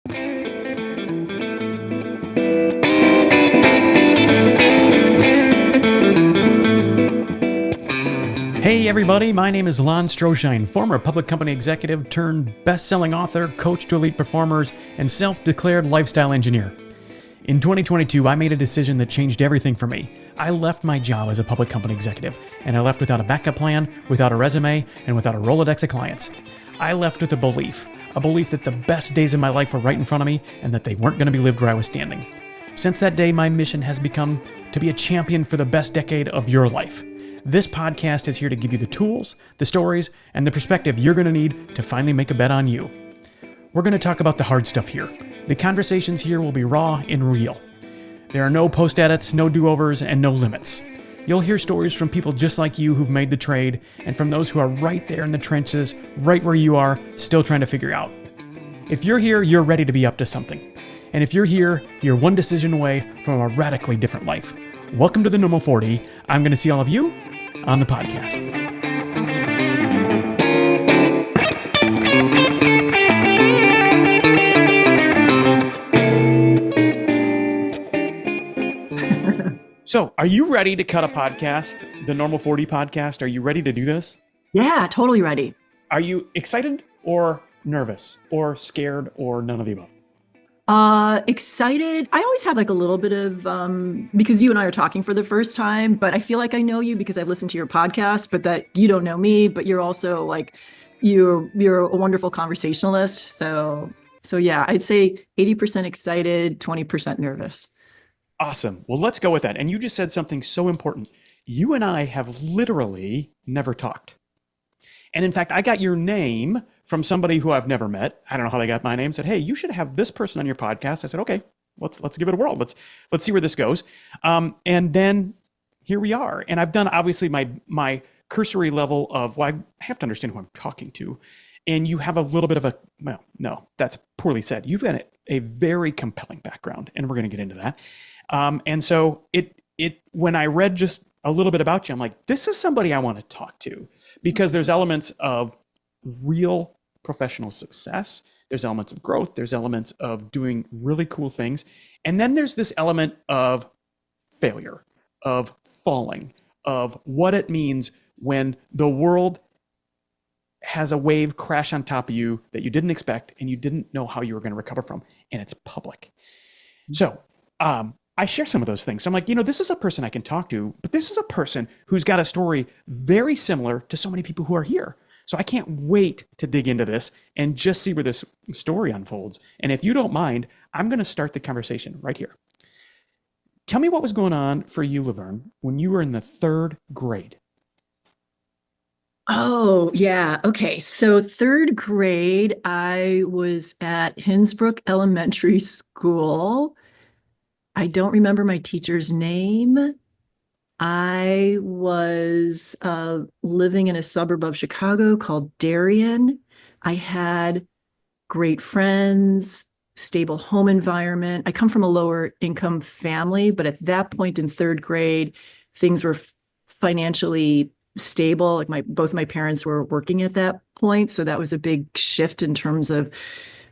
Hey everybody, my name is Lon Stroshine, former public company executive turned best-selling author, coach to elite performers, and self-declared lifestyle engineer. In 2022, I made a decision that changed everything for me. I left my job as a public company executive, and I left without a backup plan, without a resume, and without a Rolodex of clients. I left with a belief that the best days of my life were right in front of me, and that they weren't going to be lived where I was standing. Since that day, my mission has become to be a champion for the best decade of your life. This podcast is here to give you the tools, the stories, and the perspective you're going to need to finally make a bet on you. We're going to talk about the hard stuff here. The conversations here will be raw and real. There are no post-edits, no do-overs, and no limits. You'll hear stories from people just like you who've made the trade, and from those who are right there in the trenches, right where you are, still trying to figure out. If you're here, you're ready to be up to something. And if you're here, you're one decision away from a radically different life. Welcome to the Normal 40. I'm going to see all of you on the podcast. So, are you ready to cut a podcast, the Normal 40 podcast? Are you ready to do this? Yeah, totally ready. Are you excited or nervous or scared or none of the above? Excited. I always have like a little bit of, because you and I are talking for the first time, but I feel like I know you because I've listened to your podcast, but that you don't know me, but you're also like, you're a wonderful conversationalist. So yeah, I'd say 80% excited, 20% nervous. Awesome. Well, let's go with that. And you just said something so important. You and I have literally never talked. And in fact, I got your name from somebody who I've never met. I don't know how they got my name. Said, "Hey, you should have this person on your podcast." I said, "Okay, let's give it a whirl. Let's see where this goes." And then here we are. And I've done obviously my cursory level of, well, I have to understand who I'm talking to. And you have a little bit of a, well, no, that's poorly said. You've got a very compelling background, and we're going to get into that. And so when I read just a little bit about you, I'm like, this is somebody I want to talk to, because there's elements of real professional success. There's elements of growth. There's elements of doing really cool things. And then there's this element of failure, of falling, of what it means when the world has a wave crash on top of you that you didn't expect and you didn't know how you were going to recover from, and it's public. So, I share some of those things. So I'm like, this is a person I can talk to, but this is a person who's got a story very similar to so many people who are here. So I can't wait to dig into this and just see where this story unfolds. And if you don't mind, I'm going to start the conversation right here. Tell me what was going on for you, Laverne, when you were in the third grade. Oh, yeah. Okay. So third grade, I was at Hinsbrook Elementary School. I don't remember my teacher's name. I was living in a suburb of Chicago called Darien. I had great friends, stable home environment. I come from a lower income family, but at that point in third grade, things were financially stable. Like both my parents were working at that point. So that was a big shift in terms of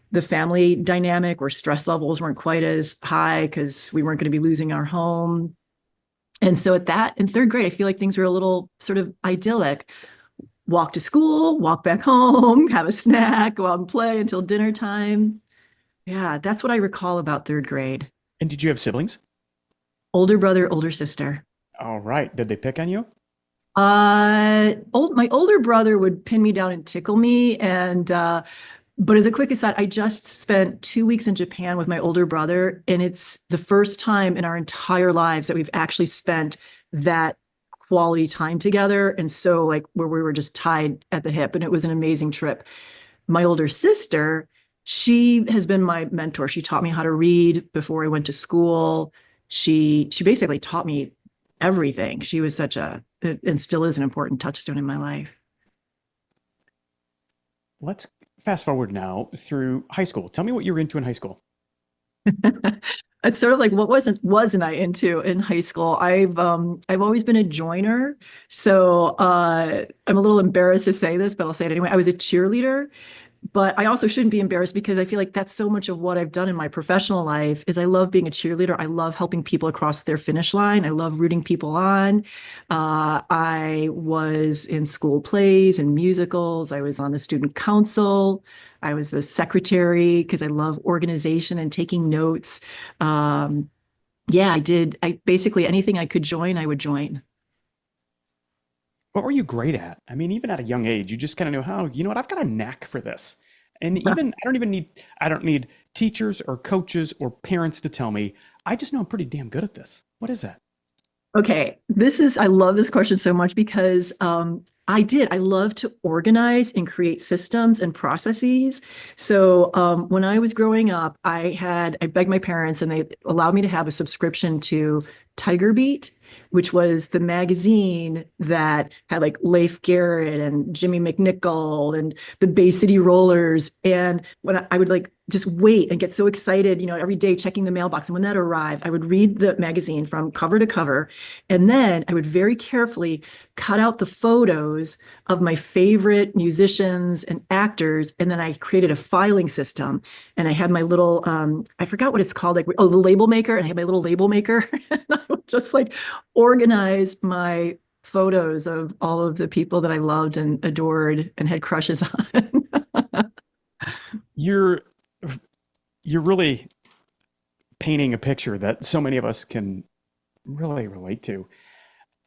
the family dynamic, where stress levels weren't quite as high because we weren't going to be losing our home. And so in third grade, I feel like things were a little sort of idyllic. Walk to school, walk back home, have a snack, go out and play until dinner time. Yeah, that's what I recall about third grade. And did you have siblings? Older brother, older sister. All right. Did they pick on you? My older brother would pin me down and tickle me, but as a quick aside, I just spent 2 weeks in Japan with my older brother, and it's the first time in our entire lives that we've actually spent that quality time together. And so like where we were just tied at the hip, and it was an amazing trip. My older sister, she has been my mentor. She taught me how to read before I went to school. She basically taught me everything. She was and still is an important touchstone in my life. Let's fast forward now through high school. Tell me what you were into in high school. It's sort of like, what wasn't I into in high school? I've always been a joiner. So I'm a little embarrassed to say this, but I'll say it anyway. I was a cheerleader. But I also shouldn't be embarrassed because I feel like that's so much of what I've done in my professional life is I love being a cheerleader. I love helping people across their finish line. I love rooting people on. I was in school plays and musicals. I was on the student council. I was the secretary because I love organization and taking notes. Yeah, I did. I basically anything I could join, I would join. What were you great at? I mean, even at a young age, you just kind of knew how, you know what, I've got a knack for this. And even I don't need teachers or coaches or parents to tell me. I just know I'm pretty damn good at this. What is that? Okay, I love this question so much because I love to organize and create systems and processes. So when I was growing up, I begged my parents and they allowed me to have a subscription to Tiger Beat, which was the magazine that had like Leif Garrett and Jimmy McNichol and the Bay City Rollers. And when I would like just wait and get so excited, every day checking the mailbox. And when that arrived, I would read the magazine from cover to cover. And then I would very carefully cut out the photos of my favorite musicians and actors. And then I created a filing system. And I had my little, I forgot what it's called, like, oh, the label maker. And I had my little label maker. And I would just like organize my photos of all of the people that I loved and adored and had crushes on. You're you're really painting a picture that so many of us can really relate to.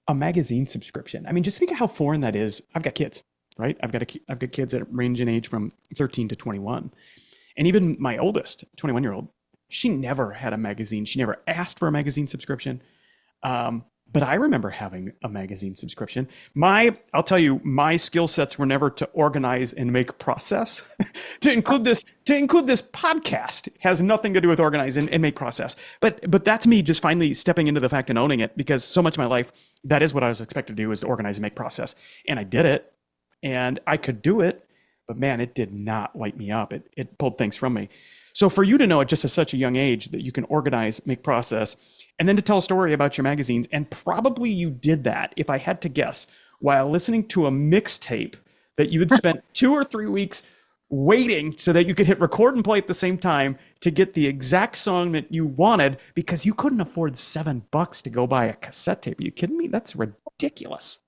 A magazine subscription. I mean, just think of how foreign that is. I've got kids, right? I've got kids that range in age from 13 to 21. And even my oldest, 21-year-old, she never had a magazine. She never asked for a magazine subscription. But I remember having a magazine subscription. I'll tell you, my skill sets were never to organize and make process. To include this podcast has nothing to do with organize and make process. But that's me just finally stepping into the fact and owning it, because so much of my life, that is what I was expected to do, is to organize and make process. And I did it, and I could do it, but man, it did not light me up. It pulled things from me. So for you to know at just such a young age that you can organize, make process, and then to tell a story about your magazines, and probably you did that, if I had to guess, while listening to a mixtape that you had spent 2 or 3 weeks waiting so that you could hit record and play at the same time to get the exact song that you wanted, because you couldn't afford $7 to go buy a cassette tape. Are you kidding me? That's ridiculous.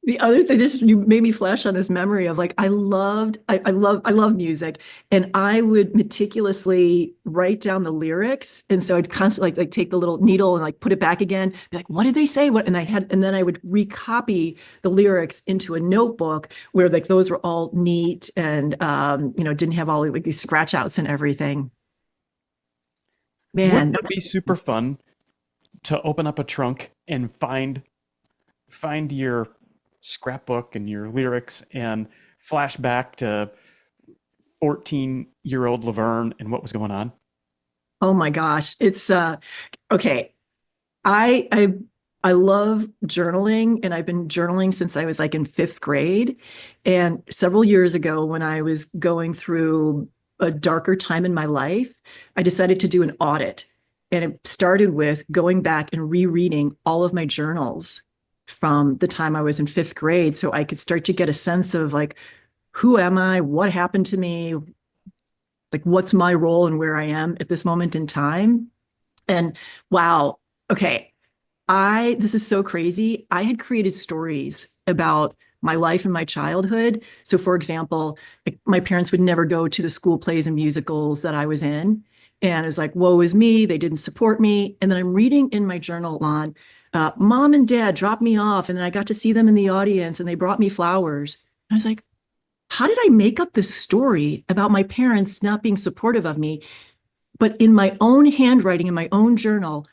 The other thing, just you made me flash on this memory of like I love music, and I would meticulously write down the lyrics, and so I'd constantly like take the little needle and like put it back again, be like, what did they say? And then I would recopy the lyrics into a notebook where like those were all neat and didn't have all like these scratch outs and everything. Wouldn't Man, it be super fun to open up a trunk and find your scrapbook and your lyrics and flash back to 14-year-old Laverne and what was going on? oh my gosh, it's okay. I I I love journaling, and I've been journaling since I was like in fifth grade. And several years ago, when I was going through a darker time in my life, I decided to do an audit. And it started with going back and rereading all of my journals from the time I was in fifth grade so I could start to get a sense of like, who am I? What happened to me? Like, what's my role and where I am at this moment in time? And wow, okay, this is so crazy. I had created stories about my life and my childhood. So, for example, like, my parents would never go to the school plays and musicals that I was in. And it was like, woe is me. They didn't support me. And then I'm reading in my journal on mom and dad dropped me off. And then I got to see them in the audience and they brought me flowers. And I was like, how did I make up this story about my parents not being supportive of me? But in my own handwriting, in my own journal,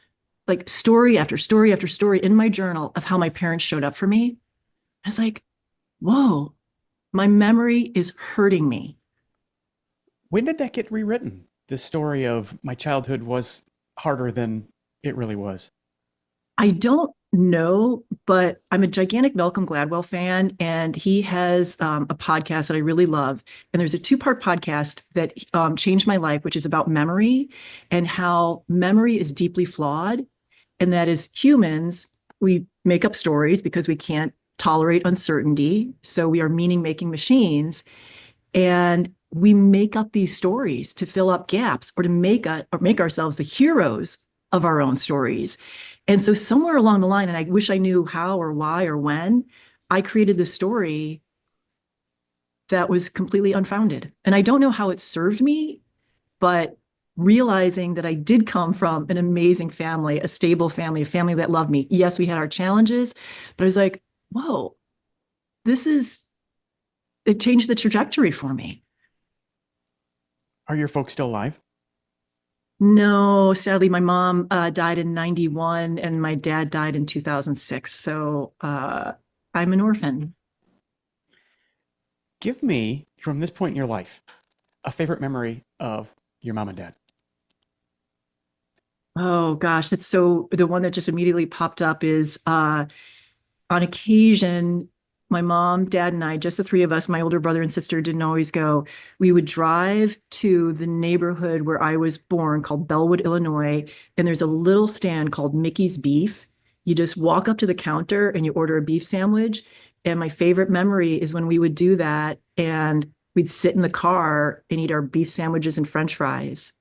like story after story after story in my journal of how my parents showed up for me. I was like, whoa, my memory is hurting me. When did that get rewritten? The story of my childhood was harder than it really was. I don't know, but I'm a gigantic Malcolm Gladwell fan, and he has a podcast that I really love. And there's a two-part podcast that changed my life, which is about memory and how memory is deeply flawed. And that as humans, we make up stories because we can't tolerate uncertainty. So we are meaning making machines. And we make up these stories to fill up gaps or to make ourselves the heroes of our own stories. And so somewhere along the line, and I wish I knew how or why or when, I created this story that was completely unfounded. And I don't know how it served me, but realizing that I did come from an amazing family, a stable family, a family that loved me. Yes, we had our challenges, but I was like, whoa, it changed the trajectory for me. Are your folks still alive? No, sadly, my mom died in 91 and my dad died in 2006. So I'm an orphan. Give me, from this point in your life, a favorite memory of your mom and dad. Oh gosh, that's so the one that just immediately popped up is on occasion, my mom, dad, and I, just the three of us, my older brother and sister didn't always go. We would drive to the neighborhood where I was born called Bellwood, Illinois, and there's a little stand called Mickey's Beef. You just walk up to the counter and you order a beef sandwich. And my favorite memory is when we would do that and we'd sit in the car and eat our beef sandwiches and French fries.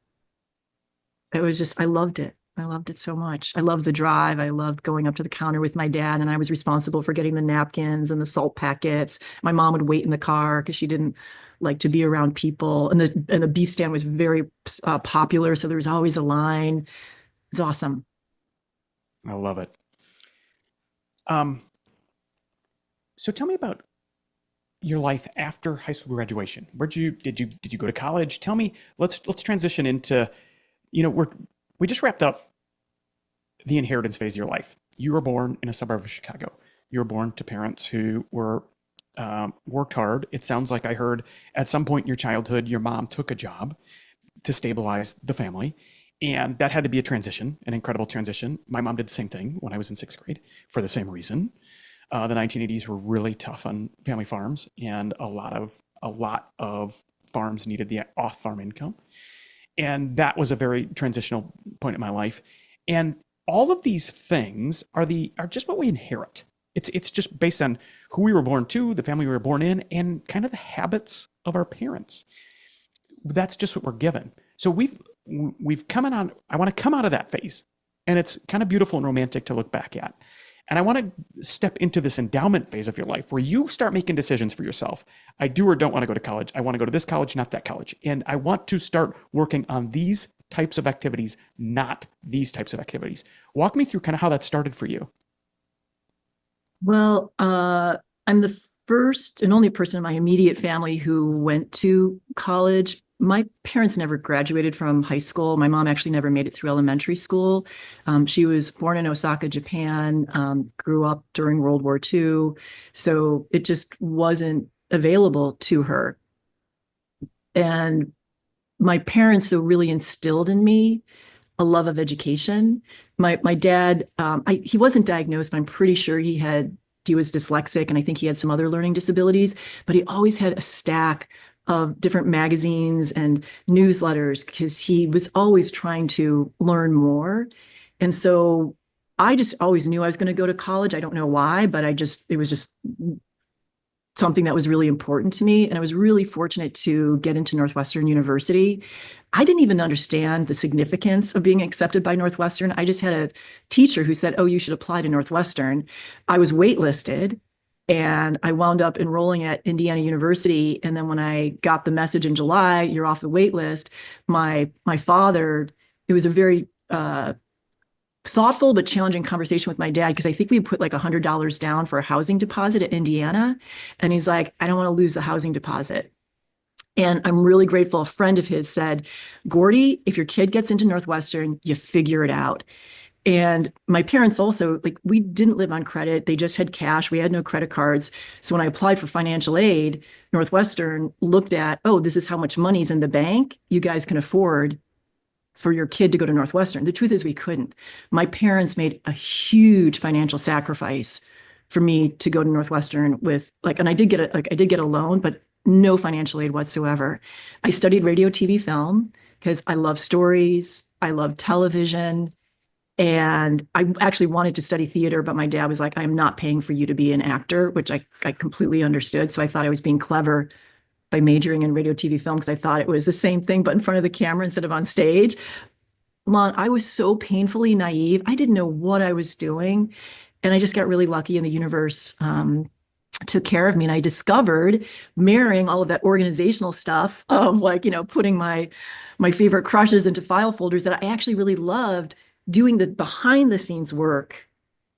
It was just, I loved it. I loved it so much. I loved the drive. I loved going up to the counter with my dad, and I was responsible for getting the napkins and the salt packets. My mom would wait in the car because she didn't like to be around people. And the beef stand was very popular, so there was always a line. It's awesome. I love it. Um, so tell me about your life after high school graduation. Did you go to college? Tell me, let's transition into, we just wrapped up the inheritance phase of your life. You were born in a suburb of Chicago. You were born to parents who were worked hard. It sounds like I heard at some point in your childhood, your mom took a job to stabilize the family. And that had to be a transition, an incredible transition. My mom did the same thing when I was in sixth grade for the same reason. The 1980s were really tough on family farms, and a lot of farms needed the off-farm income. And that was a very transitional point in my life. And all of these things are just what we inherit. It's just based on who we were born to, the family we were born in, and kind of the habits of our parents. That's just what we're given. So we've come on. I want to come out of that phase, and it's kind of beautiful and romantic to look back at. And I want to step into this endowment phase of your life where you start making decisions for yourself. I do or don't want to go to college. I want to go to this college, not that college. And I want to start working on these types of activities, not these types of activities. Walk me through kind of how that started for you. Well, I'm the first and only person in my immediate family who went to college. My parents never graduated from high school. My mom actually never made it through elementary school. She was born in Osaka, Japan, grew up during World War II. So it just wasn't available to her. And my parents, though, really instilled in me a love of education. My dad, he wasn't diagnosed, but I'm pretty sure he was dyslexic, and I think he had some other learning disabilities. But he always had a stack of different magazines and newsletters because he was always trying to learn more. And so I just always knew I was going to go to college. I don't know why, but it was just something that was really important to me. And I was really fortunate to get into Northwestern University. I didn't even understand the significance of being accepted by Northwestern. I just had a teacher who said, "Oh, you should apply to Northwestern." I was waitlisted and I wound up enrolling at Indiana University. And then when I got the message in July, "You're off the wait list," my father, it was a very thoughtful but challenging conversation with my dad because I think we put like $100 down for a housing deposit at Indiana. And he's like, "I don't want to lose the housing deposit." And I'm really grateful. A friend of his said, "Gordy, if your kid gets into Northwestern, you figure it out." And my parents also, like, we didn't live on credit. They just had cash. We had no credit cards. So when I applied for financial aid, Northwestern looked at, "Oh, this is how much money's in the bank. You guys can afford for your kid to go to Northwestern." The truth is we couldn't. My parents made a huge financial sacrifice for me to go to Northwestern with and I did get a loan, but no financial aid whatsoever. I studied radio, TV, film because I love stories. I love television. And I actually wanted to study theater, but my dad was like, "I'm not paying for you to be an actor," which I completely understood. So I thought I was being clever by majoring in radio, TV, film because I thought it was the same thing, but in front of the camera instead of on stage. Lon, I was so painfully naive. I didn't know what I was doing. And I just got really lucky, and the universe took care of me. And I discovered, marrying all of that organizational stuff of like, putting my favorite crushes into file folders, that I actually really loved doing the behind the scenes work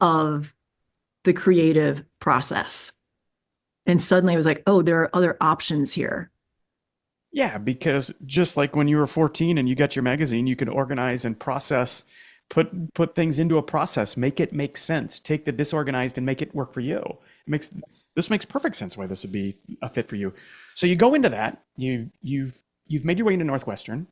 of the creative process. And suddenly I was like, oh, there are other options here. Yeah, because just like when you were 14 and you got your magazine, you could organize and process, put things into a process, make it make sense, take the disorganized and make it work for you. This makes perfect sense why this would be a fit for you. So you go into that, you've made your way into Northwestern.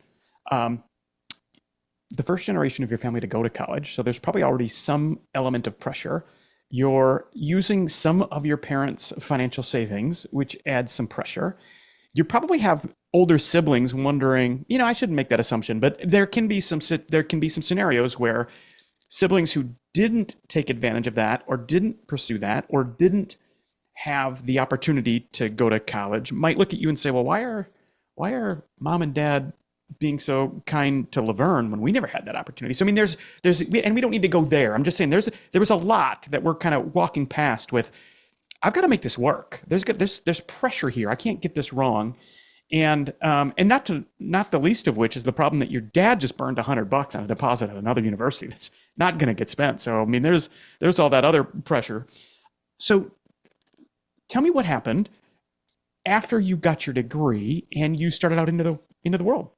The first generation of your family to go to college, so there's probably already some element of pressure. You're using some of your parents' financial savings, which adds some pressure. You probably have older siblings wondering, I shouldn't make that assumption, but there can be some scenarios where siblings who didn't take advantage of that or didn't pursue that or didn't have the opportunity to go to college might look at you and say, well, why are mom and dad being so kind to Laverne when we never had that opportunity? So I mean, and we don't need to go there. I'm just saying there was a lot that we're kind of walking past with. I've got to make this work. There's pressure here. I can't get this wrong. And not the least of which is the problem that your dad just burned $100 on a deposit at another university that's not going to get spent. So I mean, there's all that other pressure. So tell me what happened after you got your degree and you started out into the world.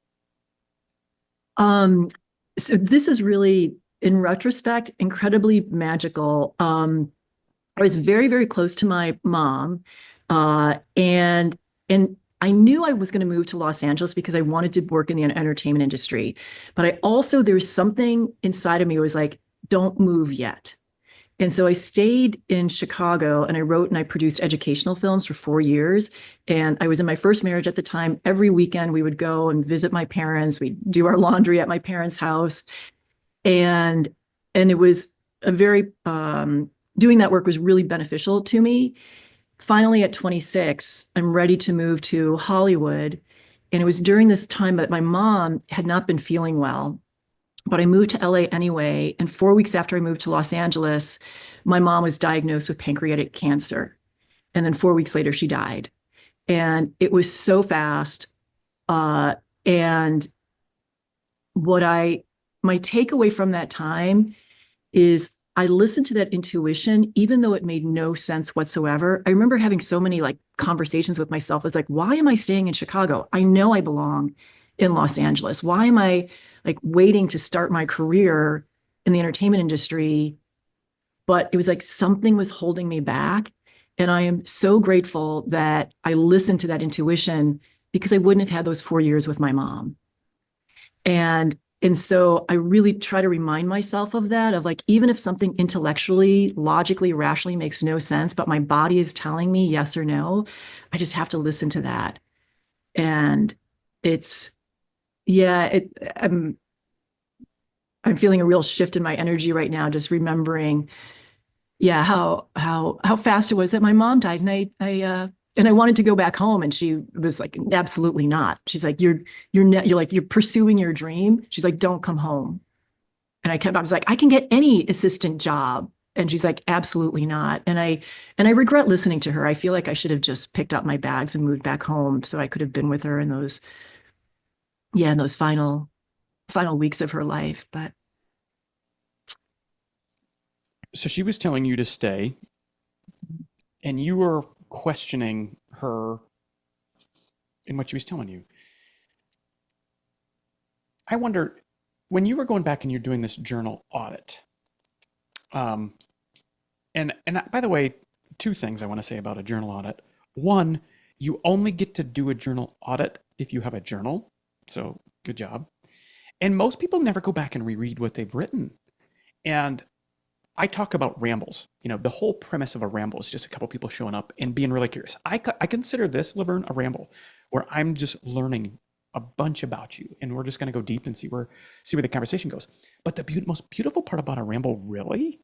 So this is really, in retrospect, incredibly magical. I was very, very close to my mom, and I knew I was going to move to Los Angeles because I wanted to work in the entertainment industry. But there was something inside of me that was like, don't move yet. And so I stayed in Chicago, and I wrote and I produced educational films for 4 years. And I was in my first marriage at the time. Every weekend we would go and visit my parents. We'd do our laundry at my parents' house. And it was a very, doing that work was really beneficial to me. Finally, at 26, I'm ready to move to Hollywood. And it was during this time that my mom had not been feeling well. But I moved to LA anyway. And 4 weeks after I moved to Los Angeles, my mom was diagnosed with pancreatic cancer. And then 4 weeks later, she died. And it was so fast. And my takeaway from that time is I listened to that intuition, even though it made no sense whatsoever. I remember having so many conversations with myself. It's like, why am I staying in Chicago? I know I belong in Los Angeles. Why am I waiting to start my career in the entertainment industry? But it was like something was holding me back. And I am so grateful that I listened to that intuition, because I wouldn't have had those 4 years with my mom. And so I really try to remind myself of that, of even if something intellectually, logically, rationally makes no sense, but my body is telling me yes or no, I just have to listen to that. And I'm feeling a real shift in my energy right now, just remembering, how fast it was that my mom died. And I wanted to go back home, and she was like, absolutely not. She's like, you're pursuing your dream. She's like, don't come home. And I was like, I can get any assistant job. And she's like, absolutely not. And I regret listening to her. I feel like I should have just picked up my bags and moved back home so I could have been with her in those final weeks of her life. But So she was telling you to stay, and you were questioning her in what she was telling you. I wonder, when you were going back and you're doing this journal audit, and by the way, two things I want to say about a journal audit. One, you only get to do a journal audit if you have a journal. So good job. And most people never go back and reread what they've written. And I talk about rambles. The whole premise of a ramble is just a couple people showing up and being really curious. I consider this, Laverne, a ramble, where I'm just learning a bunch about you, and we're just going to go deep and see where the conversation goes. But the most beautiful part about a ramble really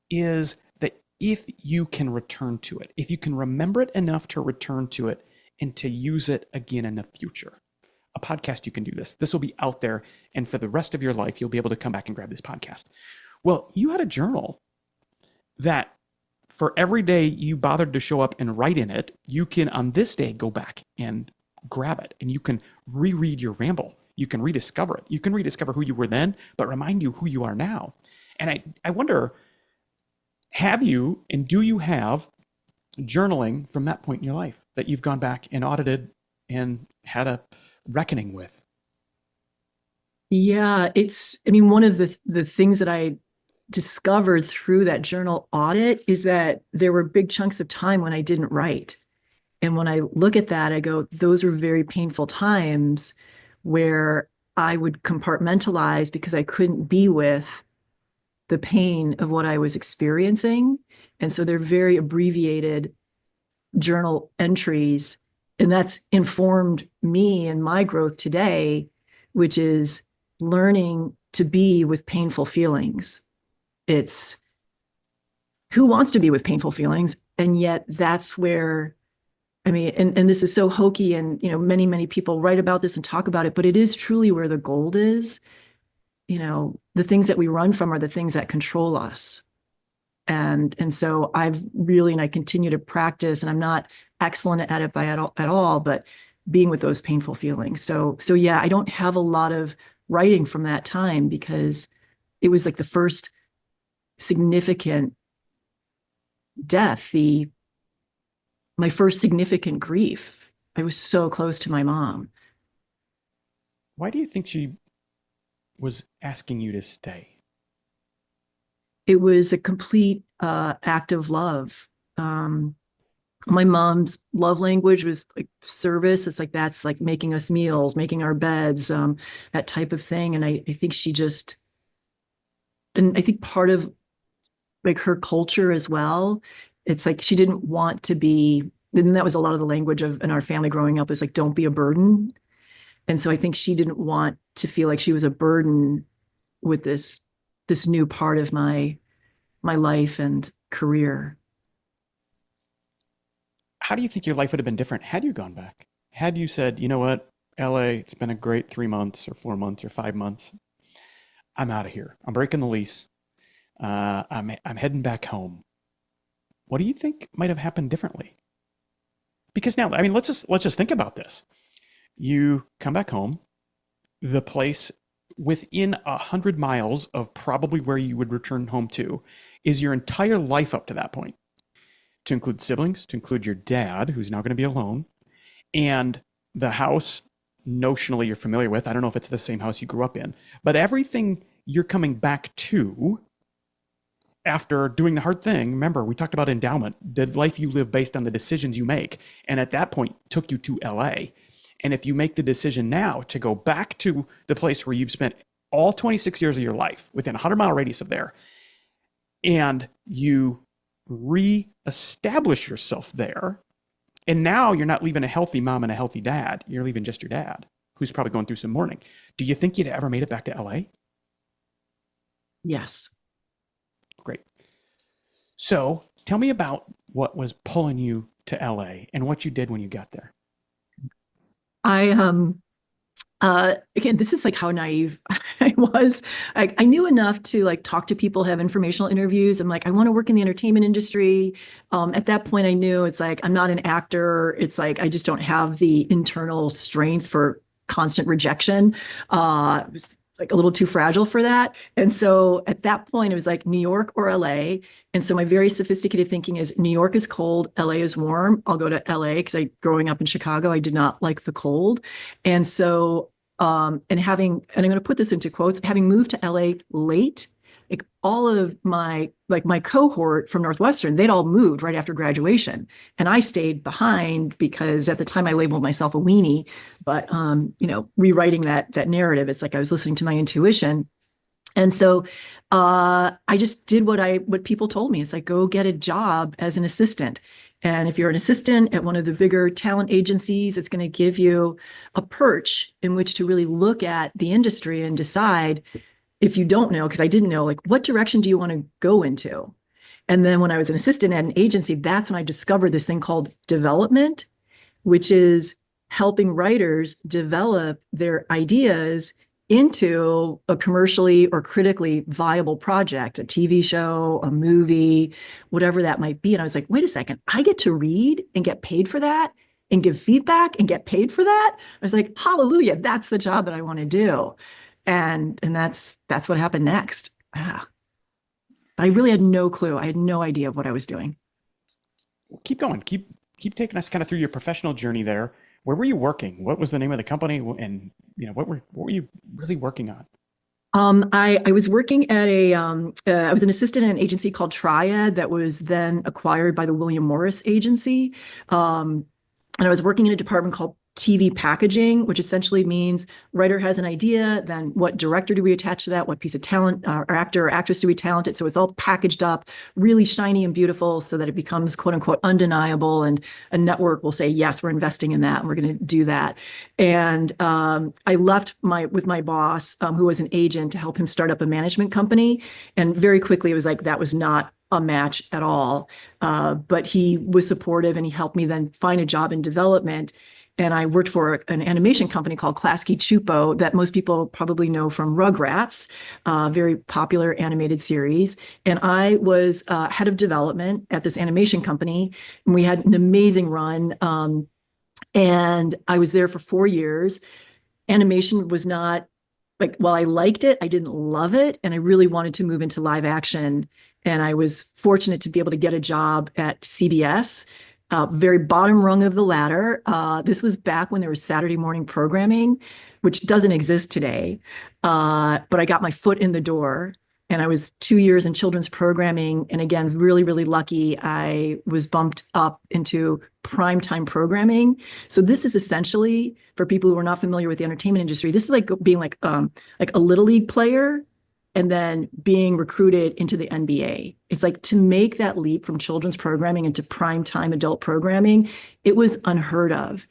is that if you can return to it, if you can remember it enough to return to it, and to use it again in the future. A podcast, you can do this. This will be out there. And for the rest of your life, you'll be able to come back and grab this podcast. Well, you had a journal that for every day you bothered to show up and write in it, you can on this day go back and grab it and you can reread your ramble. You can rediscover it. You can rediscover who you were then, but remind you who you are now. And I wonder, have you and do you have journaling from that point in your life that you've gone back and audited and had a reckoning with? Yeah, one of the things that I discovered through that journal audit is that there were big chunks of time when I didn't write. And when I look at that, I go, those were very painful times where I would compartmentalize because I couldn't be with the pain of what I was experiencing. And so they're very abbreviated journal entries. And that's informed me and my growth today, which is learning to be with painful feelings. It's who wants to be with painful feelings? And yet that's where, and this is so hokey and, many, many people write about this and talk about it, but it is truly where the gold is. The things that we run from are the things that control us. And so I continue to practice, and I'm not excellent at it at all, but being with those painful feelings. So yeah, I don't have a lot of writing from that time because it was like the first significant death, my first significant grief. I was so close to my mom. Why do you think she was asking you to stay? It was a complete act of love. My mom's love language was like service. It's like, that's like making us meals, making our beds, that type of thing. And I think and I think part of like her culture as well, it's like she didn't want to be, and that was a lot of the language in our family growing up, is like, don't be a burden. And so I think she didn't want to feel like she was a burden with this new part of my life and career. How do you think your life would have been different had you gone back? Had you said, you know what, LA, it's been a great 3 months or 4 months or 5 months. I'm out of here. I'm breaking the lease. I'm heading back home. What do you think might have happened differently? Because now, let's just think about this. You come back home, the place within 100 miles of probably where you would return home to is your entire life up to that point, to include siblings, to include your dad, who's now going to be alone, and the house notionally you're familiar with. I don't know if it's the same house you grew up in, but everything you're coming back to after doing the hard thing. Remember, we talked about endowment, the life you live based on the decisions you make. And at that point, took you to LA. And if you make the decision now to go back to the place where you've spent all 26 years of your life within a 100-mile radius of there, and you re-establish yourself there, and now you're not leaving a healthy mom and a healthy dad, you're leaving just your dad, who's probably going through some mourning. Do you think you'd ever made it back to LA? Yes. Great. So tell me about what was pulling you to LA and what you did when you got there. Again, this is like how naive I was. I knew enough to like talk to people, have informational interviews. I'm like, I want to work in the entertainment industry. At that point, I knew it's like, I'm not an actor. It's like, I just don't have the internal strength for constant rejection. I was like a little too fragile for that. And so at that point, it was like New York or LA. And so my very sophisticated thinking is New York is cold, LA is warm. I'll go to LA because growing up in Chicago, I did not like the cold. And so, and I'm going to put this into quotes, having moved to LA late, like all of my cohort from Northwestern, they'd all moved right after graduation. And I stayed behind because at the time I labeled myself a weenie, but, rewriting that narrative, it's like I was listening to my intuition. And so I just did what people told me. It's like, go get a job as an assistant. And if you're an assistant at one of the bigger talent agencies, it's going to give you a perch in which to really look at the industry and decide, if you don't know, because I didn't know, like, what direction do you want to go into? And then when I was an assistant at an agency, that's when I discovered this thing called development, which is helping writers develop their ideas into a commercially or critically viable project, a TV show, a movie, whatever that might be. And I was like, wait a second, I get to read and get paid for that and give feedback and get paid for that. I was like, hallelujah, that's the job that I want to do. And that's what happened next. Ah. But I really had no clue. I had no idea of what I was doing. Keep going. Keep taking us kind of through your professional journey there. Where were you working? What was the name of the company? And what were you really working on? I was working at I was an assistant at an agency called Triad that was then acquired by the William Morris agency. And I was working in a department called TV packaging, which essentially means writer has an idea, then what director do we attach to that? What piece of talent or actor or actress do we talent it? So it's all packaged up, really shiny and beautiful so that it becomes quote unquote undeniable. And a network will say, yes, we're investing in that and we're going to do that. And I left with my boss, who was an agent, to help him start up a management company. And very quickly, it was like, that was not a match at all. But he was supportive and he helped me then find a job in development. And I worked for an animation company called Klasky Chupo that most people probably know from Rugrats, very popular animated series. And I was head of development at this animation company. And we had an amazing run. And I was there for 4 years. Animation was not like, while I liked it, I didn't love it. And I really wanted to move into live action. And I was fortunate to be able to get a job at CBS, very bottom rung of the ladder. This was back when there was Saturday morning programming, which doesn't exist today. But I got my foot in the door and I was 2 years in children's programming. And again, really, really lucky. I was bumped up into primetime programming. So this is essentially, for people who are not familiar with the entertainment industry, this is like being like a little league player and then being recruited into the NBA. It's like, to make that leap from children's programming into primetime adult programming, it was unheard of.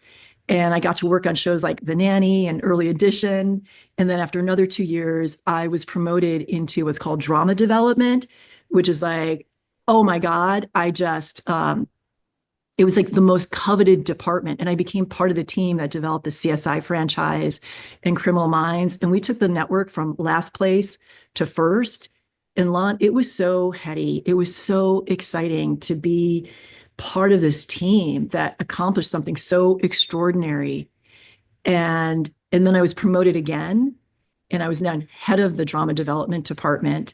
And I got to work on shows like The Nanny and Early Edition. And then after another 2 years, I was promoted into what's called drama development, which is like, oh my God, it was like the most coveted department. And I became part of the team that developed the CSI franchise and Criminal Minds. And we took the network from last place to first. And Lon, it was so heady. It was so exciting to be part of this team that accomplished something so extraordinary. And then I was promoted again. And I was now head of the drama development department.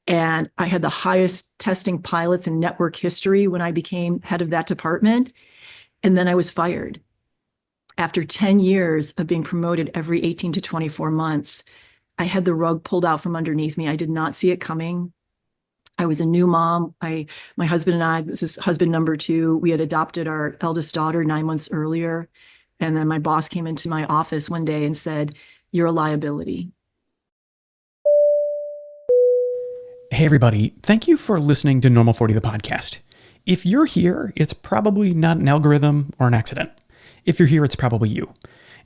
And I had the highest testing pilots in network history when I became head of that department. And then I was fired. After 10 years of being promoted every 18 to 24 months, I had the rug pulled out from underneath me. I did not see it coming. I was a new mom. My husband and I, this is husband number two, we had adopted our eldest daughter 9 months earlier. And then my boss came into my office one day and said, "You're a liability." Hey, everybody. Thank you for listening to Normal 40, the podcast. If you're here, it's probably not an algorithm or an accident. If you're here, it's probably you.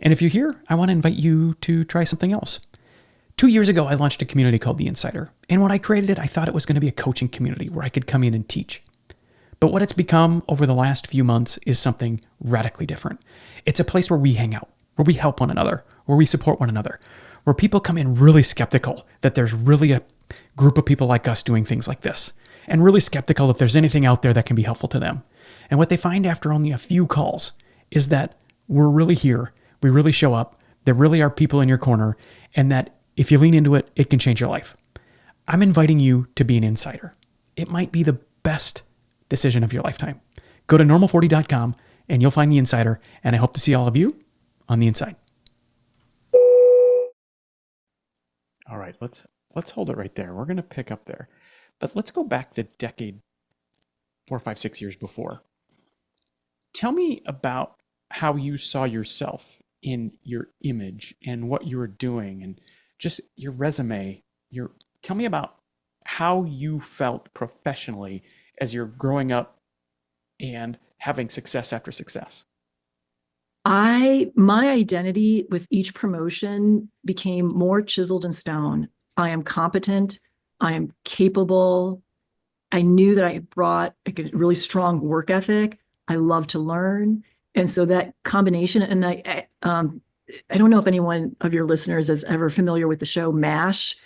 And if you're here, I want to invite you to try something else. 2 years ago, I launched a community called The Insider. And when I created it, I thought it was going to be a coaching community where I could come in and teach. But what it's become over the last few months is something radically different. It's a place where we hang out, where we help one another, where we support one another, where people come in really skeptical that there's really a group of people like us doing things like this, and really skeptical if there's anything out there that can be helpful to them. And what they find after only a few calls is that we're really here, we really show up, there really are people in your corner, and that if you lean into it, it can change your life. I'm inviting you to be an insider. It might be the best decision of your lifetime. Go to normal40.com and you'll find the insider, and I hope to see all of you on the inside. All right, let's hold it right there. We're going to pick up there. But let's go back the decade, 4, 5, 6 years before. Tell me about how you saw yourself in your image and what you were doing and just your resume. Tell me about how you felt professionally as you're growing up and having success after success. My identity with each promotion became more chiseled in stone. I am competent. I am capable. I knew that I had brought like a really strong work ethic. I love to learn. And so that combination, and I don't know if anyone of your listeners is ever familiar with the show MASH.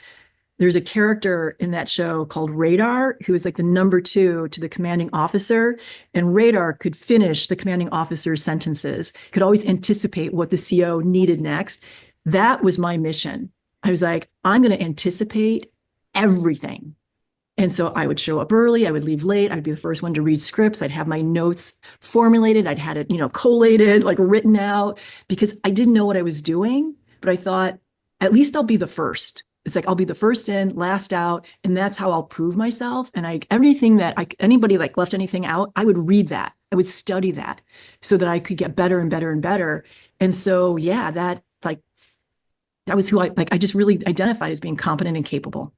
There's a character in that show called Radar, who is like the number two to the commanding officer. And Radar could finish the commanding officer's sentences, could always anticipate what the CO needed next. That was my mission. I was like, I'm going to anticipate everything. And so I would show up early, I would leave late, I'd be the first one to read scripts, I'd have my notes formulated, I'd had it, collated, like written out, because I didn't know what I was doing, but I thought, at least I'll be the first. It's like, I'll be the first in, last out, and that's how I'll prove myself. And everything that anybody like left anything out, I would read that, I would study that so that I could get better and better and better. And so, yeah, that was who I just really identified as being competent and capable.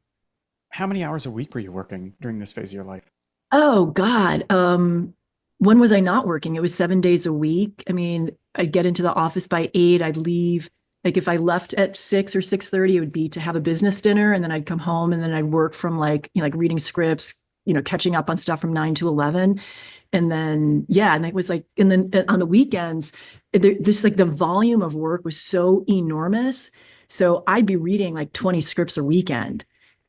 How many hours a week were you working during this phase of your life? Oh God. When was I not working? It was 7 days a week. I mean, I'd get into the office by 8, I'd leave. Like if I left at 6 or 6:30, it would be to have a business dinner. And then I'd come home and then I'd work from like reading scripts, catching up on stuff from 9 to 11. And then, yeah, and it was like, and then on the weekends, this like the volume of work was so enormous. So I'd be reading like 20 scripts a weekend.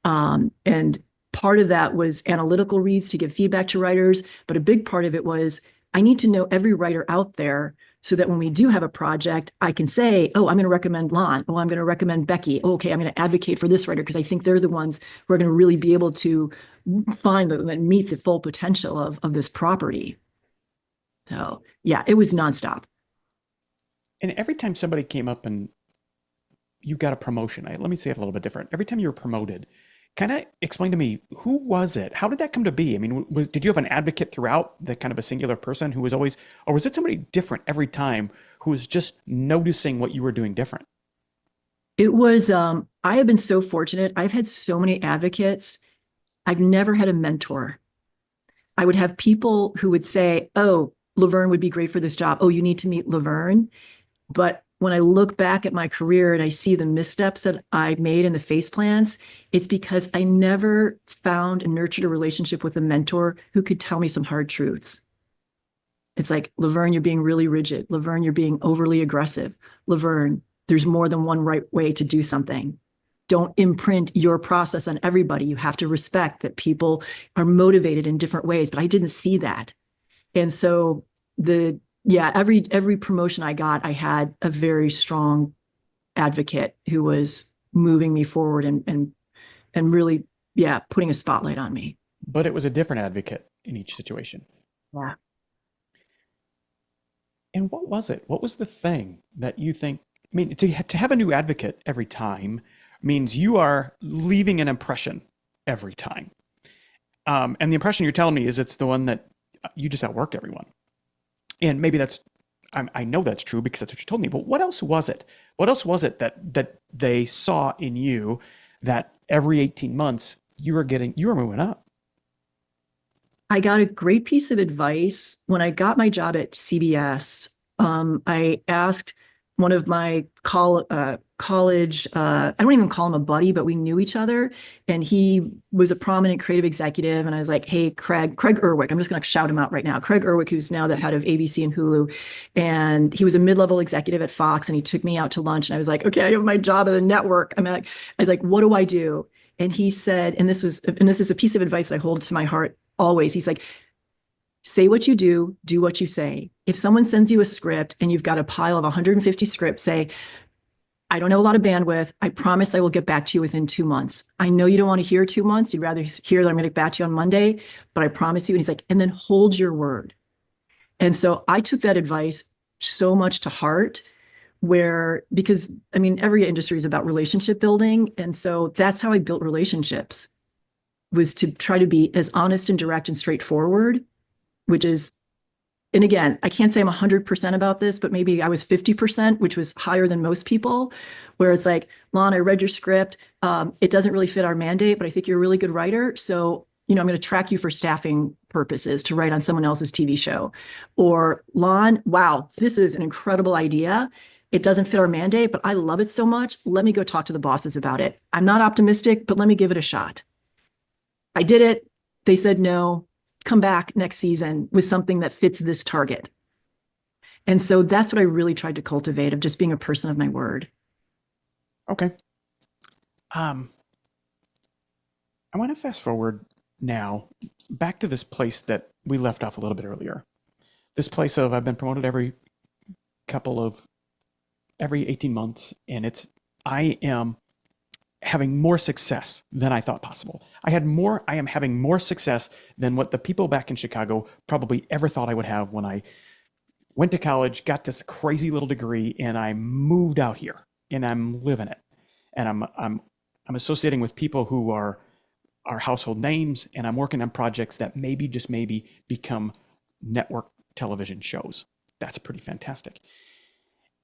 And part of that was analytical reads to give feedback to writers, but a big part of it was I need to know every writer out there so that when we do have a project, I can say, oh, I'm going to recommend Lon. Oh, I'm going to recommend Becky. Oh, okay, I'm going to advocate for this writer because I think they're the ones who are going to really be able to find and meet the full potential of this property. So yeah, it was nonstop. And every time somebody came up and you got a promotion, let me say it a little bit different. Every time you were promoted, kind of explain to me, who was it? How did that come to be? I mean, did you have an advocate throughout, the kind of a singular person who was always, or was it somebody different every time who was just noticing what you were doing different? It was, I have been so fortunate. I've had so many advocates. I've never had a mentor. I would have people who would say, oh, Laverne would be great for this job. Oh, you need to meet Laverne. But when I look back at my career and I see the missteps that I made in the face plants, it's because I never found and nurtured a relationship with a mentor who could tell me some hard truths. It's like, Laverne, you're being really rigid. Laverne, you're being overly aggressive. Laverne, there's more than one right way to do something. Don't imprint your process on everybody. You have to respect that people are motivated in different ways, but I didn't see that. And so every promotion I got, I had a very strong advocate who was moving me forward and really, putting a spotlight on me. But it was a different advocate in each situation. Yeah. And what was it? What was the thing that you think, I mean, to have a new advocate every time means you are leaving an impression every time. And the impression you're telling me is it's the one that you just outworked everyone. And maybe I know that's true because that's what you told me, but what else was it? What else was it that they saw in you that every 18 months you were moving up? I got a great piece of advice when I got my job at CBS. I asked one of my college, I don't even call him a buddy, but we knew each other. And he was a prominent creative executive. And I was like, hey, Craig Erwick, I'm just going to shout him out right now. Craig Erwick, who's now the head of ABC and Hulu. And he was a mid-level executive at Fox. And he took me out to lunch. And I was like, okay, I have my job at a network. I was like, what do I do? And he said, and this is a piece of advice that I hold to my heart always. He's like, say what you do what you say. If someone sends you a script and you've got a pile of 150 scripts, say, I don't have a lot of bandwidth. I promise I will get back to you within 2 months. I know you don't want to hear 2 months. You'd rather hear that I'm going to get back to you on Monday, but I promise you. And he's like, and then hold your word. And so I took that advice so much to heart because I mean, every industry is about relationship building. And so that's how I built relationships, was to try to be as honest and direct and straightforward, which is, and again, I can't say I'm 100% about this, but maybe I was 50%, which was higher than most people, where it's like, Lon, I read your script. It doesn't really fit our mandate, but I think you're a really good writer. So, I'm going to track you for staffing purposes to write on someone else's TV show. Or, Lon, wow, this is an incredible idea. It doesn't fit our mandate, but I love it so much. Let me go talk to the bosses about it. I'm not optimistic, but let me give it a shot. I did it. They said no. Come back next season with something that fits this target. And so that's what I really tried to cultivate, of just being a person of my word. Okay. Um, I want to fast forward now back to this place that we left off a little bit earlier. This place of I've been promoted couple of every 18 months, and I am having more success than I thought possible. I am having more success than what the people back in Chicago probably ever thought I would have when I went to college, got this crazy little degree, and I moved out here and I'm living it. And I'm associating with people who are household names, and I'm working on projects that maybe, just maybe, become network television shows. That's pretty fantastic.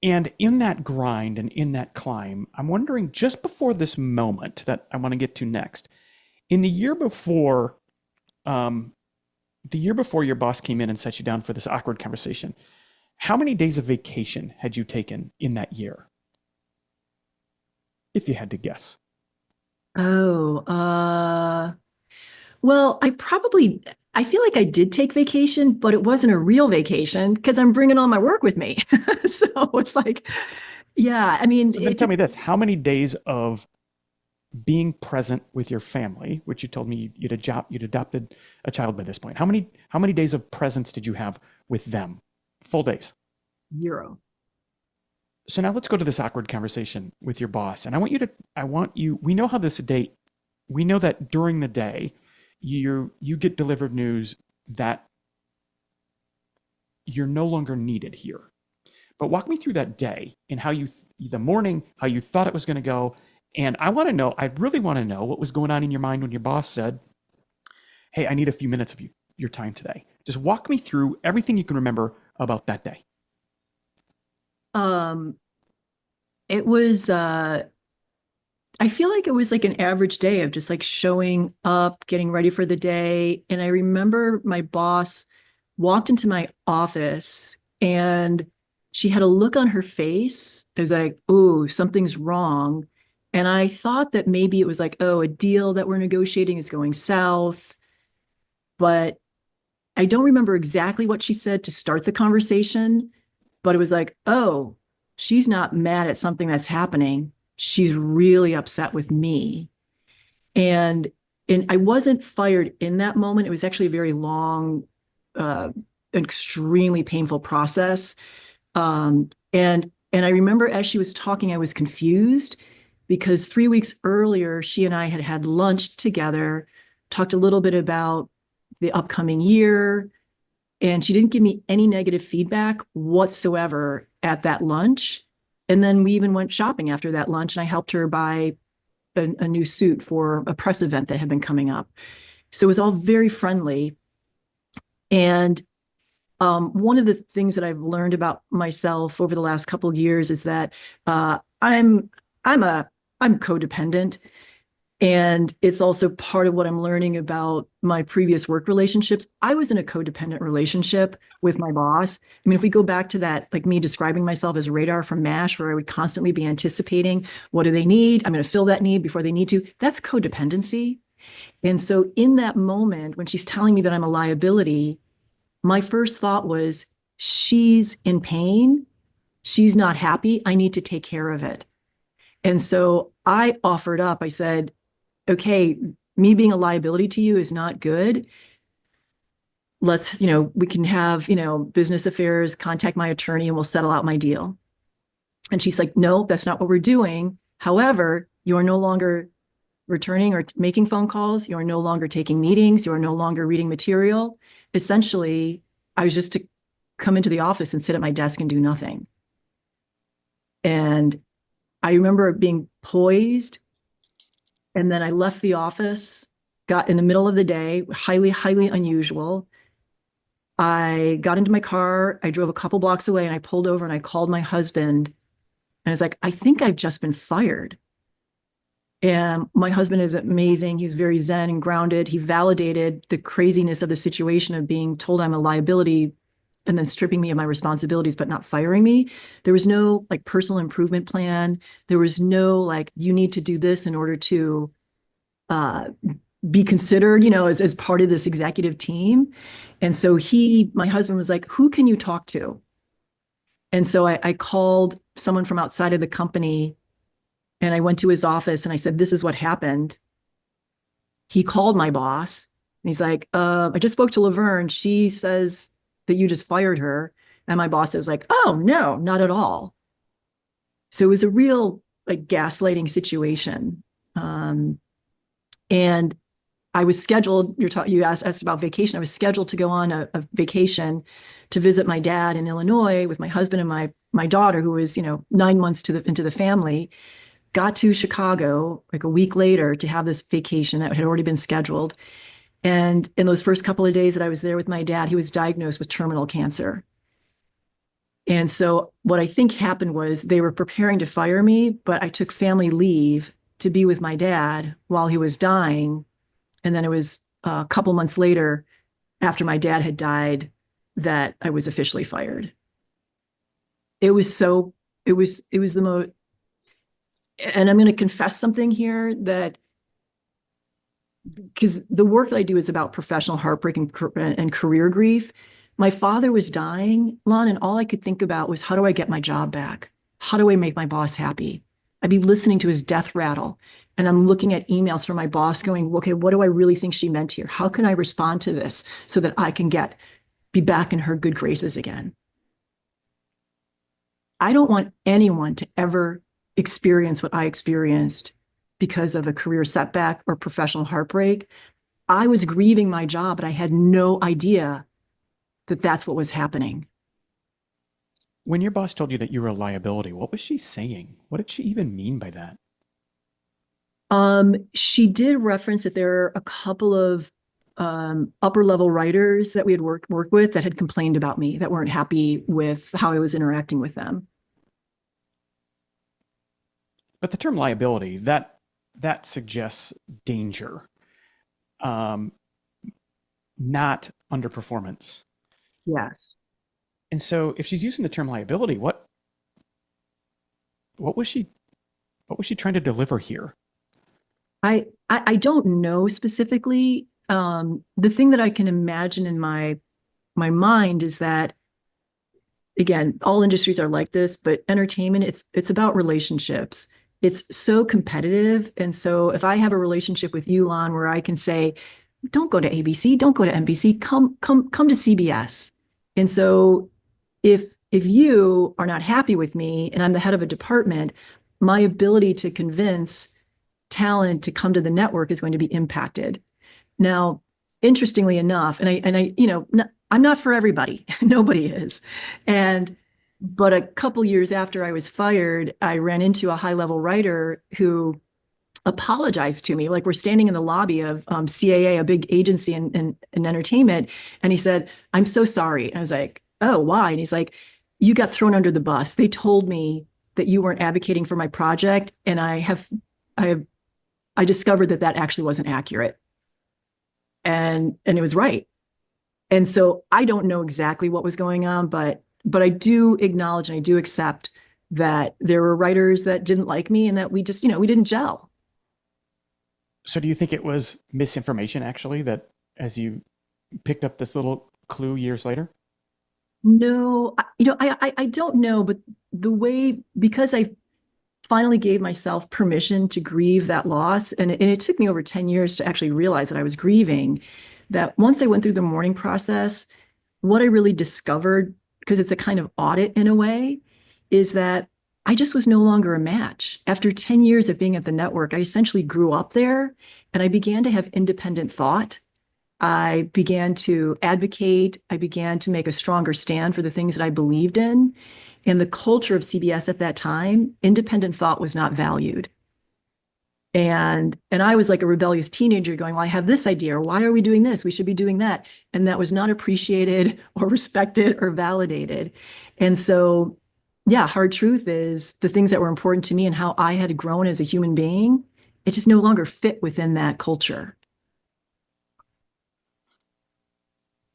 And in that grind and in that climb, I'm wondering, just before this moment that I want to get to next, in um, the year before your boss came in and set you down for this awkward conversation, how many days of vacation had you taken in that year, if you had to guess? Oh, well, I feel like I did take vacation, but it wasn't a real vacation because I'm bringing all my work with me. So it's like, yeah, I mean, So then tell me this, how many days of being present with your family, which you told me you'd adopted a child by this point. How many days of presence did you have with them? Full days. zero. So now let's go to this awkward conversation with your boss. And I want you, we know that during the day, you get delivered news that you're no longer needed here. But walk me through that day and the morning, how you thought it was going to go. And I really want to know what was going on in your mind when your boss said, "Hey, I need a few minutes of your time today." Just walk me through everything you can remember about that day. Um, it was I feel like it was like an average day of just like showing up, getting ready for the day. And I remember my boss walked into my office and she had a look on her face. It was like, oh, something's wrong. And I thought that maybe it was like, oh, a deal that we're negotiating is going south. But I don't remember exactly what she said to start the conversation, but it was like, oh, she's not mad at something that's happening. She's really upset with me. And and I wasn't fired in that moment. It was actually a very long, uh, extremely painful process. And I remember as she was talking, I was confused because 3 weeks earlier, she and I had had lunch together, talked a little bit about the upcoming year, and she didn't give me any negative feedback whatsoever at that lunch. And then we even went shopping after that lunch, and I helped her buy a new suit for a press event that had been coming up. So it was all very friendly. And one of the things that I've learned about myself over the last couple of years is that I'm a I'm codependent, and it's also part of what I'm learning about my previous work relationships. I was in a codependent relationship with my boss. I mean, if we go back to that, like me describing myself as Radar from MASH, where I would constantly be anticipating, what do they need? I'm going to fill that need before they need to. That's codependency. And so in that moment, when she's telling me that I'm a liability, my first thought was, she's in pain. She's not happy. I need to take care of it. And so I offered up, I said, okay, me being a liability to you is not good. Let's, we can have, business affairs, contact my attorney, and we'll settle out my deal. And she's like, no, that's not what we're doing. However, you are no longer returning or making phone calls. You are no longer taking meetings. You are no longer reading material. Essentially, I was just to come into the office and sit at my desk and do nothing. And I remember being poised. And then I left the office, got in the middle of the day, highly, highly unusual. I got into my car. I drove a couple blocks away and I pulled over and I called my husband. And I was like, I think I've just been fired. And my husband is amazing. He was very zen and grounded. He validated the craziness of the situation of being told I'm a liability and then stripping me of my responsibilities, but not firing me. There was no like personal improvement plan. There was no like, you need to do this in order to uh, be considered, as part of this executive team. And so my husband was like, who can you talk to? And so I called someone from outside of the company and I went to his office and I said, this is what happened. He called my boss and he's like, I just spoke to Laverne. She says that you just fired her. And my boss was like, oh, no, not at all. So it was a real like gaslighting situation. And I was scheduled, you asked about vacation. I was scheduled to go on a vacation to visit my dad in Illinois with my husband and my daughter, who was, 9 months into the family. Got to Chicago like a week later to have this vacation that had already been scheduled. And in those first couple of days that I was there with my dad, he was diagnosed with terminal cancer. And so what I think happened was they were preparing to fire me, but I took family leave to be with my dad while he was dying. And then it was a couple months later, after my dad had died, that I was officially fired. It was the most, and I'm going to confess something here that because the work that I do is about professional heartbreak and career grief. My father was dying, Lon, and all I could think about was how do I get my job back? How do I make my boss happy? I'd be listening to his death rattle and I'm looking at emails from my boss going, okay, what do I really think she meant here? How can I respond to this so that I can be back in her good graces again? I don't want anyone to ever experience what I experienced because of a career setback or professional heartbreak. I was grieving my job, but I had no idea that that's what was happening. When your boss told you that you were a liability, what was she saying? What did she even mean by that? She did reference that there are a couple of upper level writers that we had worked with that had complained about me, that weren't happy with how I was interacting with them. But the term liability, that suggests danger, um, not underperformance. Yes. And so if she's using the term liability, what was she trying to deliver here? I don't know specifically. The thing that I can imagine in my mind is that, again, all industries are like this, but entertainment, it's about relationships. It's so competitive. And so if I have a relationship with you, Lon, where I can say, don't go to ABC, don't go to NBC, come to CBS. And so if you are not happy with me and I'm the head of a department, my ability to convince talent to come to the network is going to be impacted. Now, interestingly enough, I'm not for everybody. Nobody is. But a couple years after I was fired, I ran into a high-level writer who apologized to me. Like we're standing in the lobby of CAA, a big agency in entertainment. And he said, I'm so sorry. And I was like, oh, why? And he's like, you got thrown under the bus. They told me that you weren't advocating for my project. And I discovered that actually wasn't accurate. And it was right. And so I don't know exactly what was going on, but I do acknowledge and I do accept that there were writers that didn't like me and that we just, we didn't gel. So do you think it was misinformation actually that as you picked up this little clue years later? No, I don't know, but because I finally gave myself permission to grieve that loss, and it took me over 10 years to actually realize that I was grieving, that once I went through the mourning process, what I really discovered, because it's a kind of audit in a way, is that I just was no longer a match. After 10 years of being at the network, I essentially grew up there and I began to have independent thought. I began to advocate. I began to make a stronger stand for the things that I believed in. And the culture of CBS at that time, independent thought was not valued. And I was like a rebellious teenager going, well, I have this idea, or why are we doing this? We should be doing that. And that was not appreciated or respected or validated. And so, yeah, hard truth is the things that were important to me and how I had grown as a human being, it just no longer fit within that culture.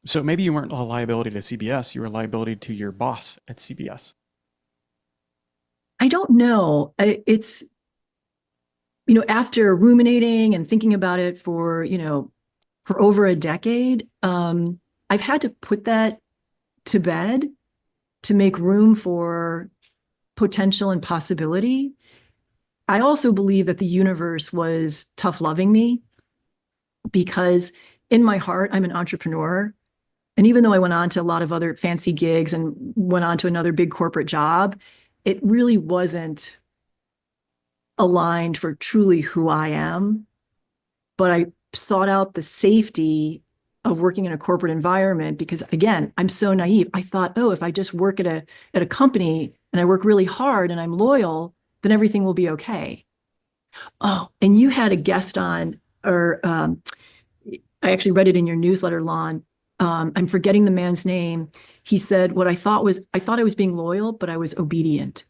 So maybe you weren't a liability to CBS, you were a liability to your boss at CBS. I don't know. It's, after ruminating and thinking about it for over a decade, I've had to put that to bed. to make room for potential and possibility. I also believe that the universe was tough loving me because in my heart, I'm an entrepreneur. And even though I went on to a lot of other fancy gigs and went on to another big corporate job, it really wasn't aligned for truly who I am. But I sought out the safety of working in a corporate environment because, again, I'm so naive. I thought, oh, if I just work at a company and I work really hard and I'm loyal, then everything will be okay. Oh, and you had a guest on, or I actually read it in your newsletter, Lon. I'm forgetting the man's name. He said what I thought I was being loyal, but I was obedient.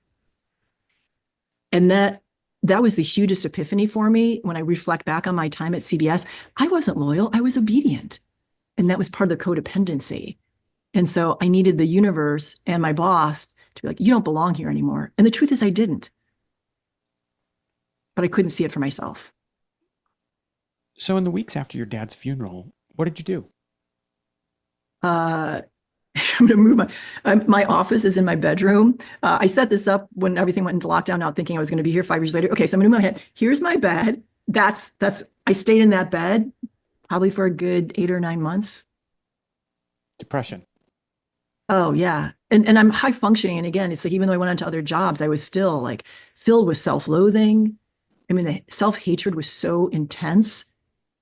And that was the hugest epiphany for me when I reflect back on my time at CBS. I wasn't loyal, I was obedient. And that was part of the codependency. And so I needed the universe and my boss to be like, you don't belong here anymore. And the truth is I didn't. But I couldn't see it for myself. So in the weeks after your dad's funeral, what did you do? I'm going to move my office is in my bedroom. I set this up when everything went into lockdown, not thinking I was going to be here 5 years later. Okay, so I'm going to move my head. Here's my bed. That's I stayed in that bed probably for a good 8 or 9 months. Depression. Oh yeah. And I'm high functioning. And again, it's like even though I went on to other jobs, I was still like filled with self-loathing. I mean, the self-hatred was so intense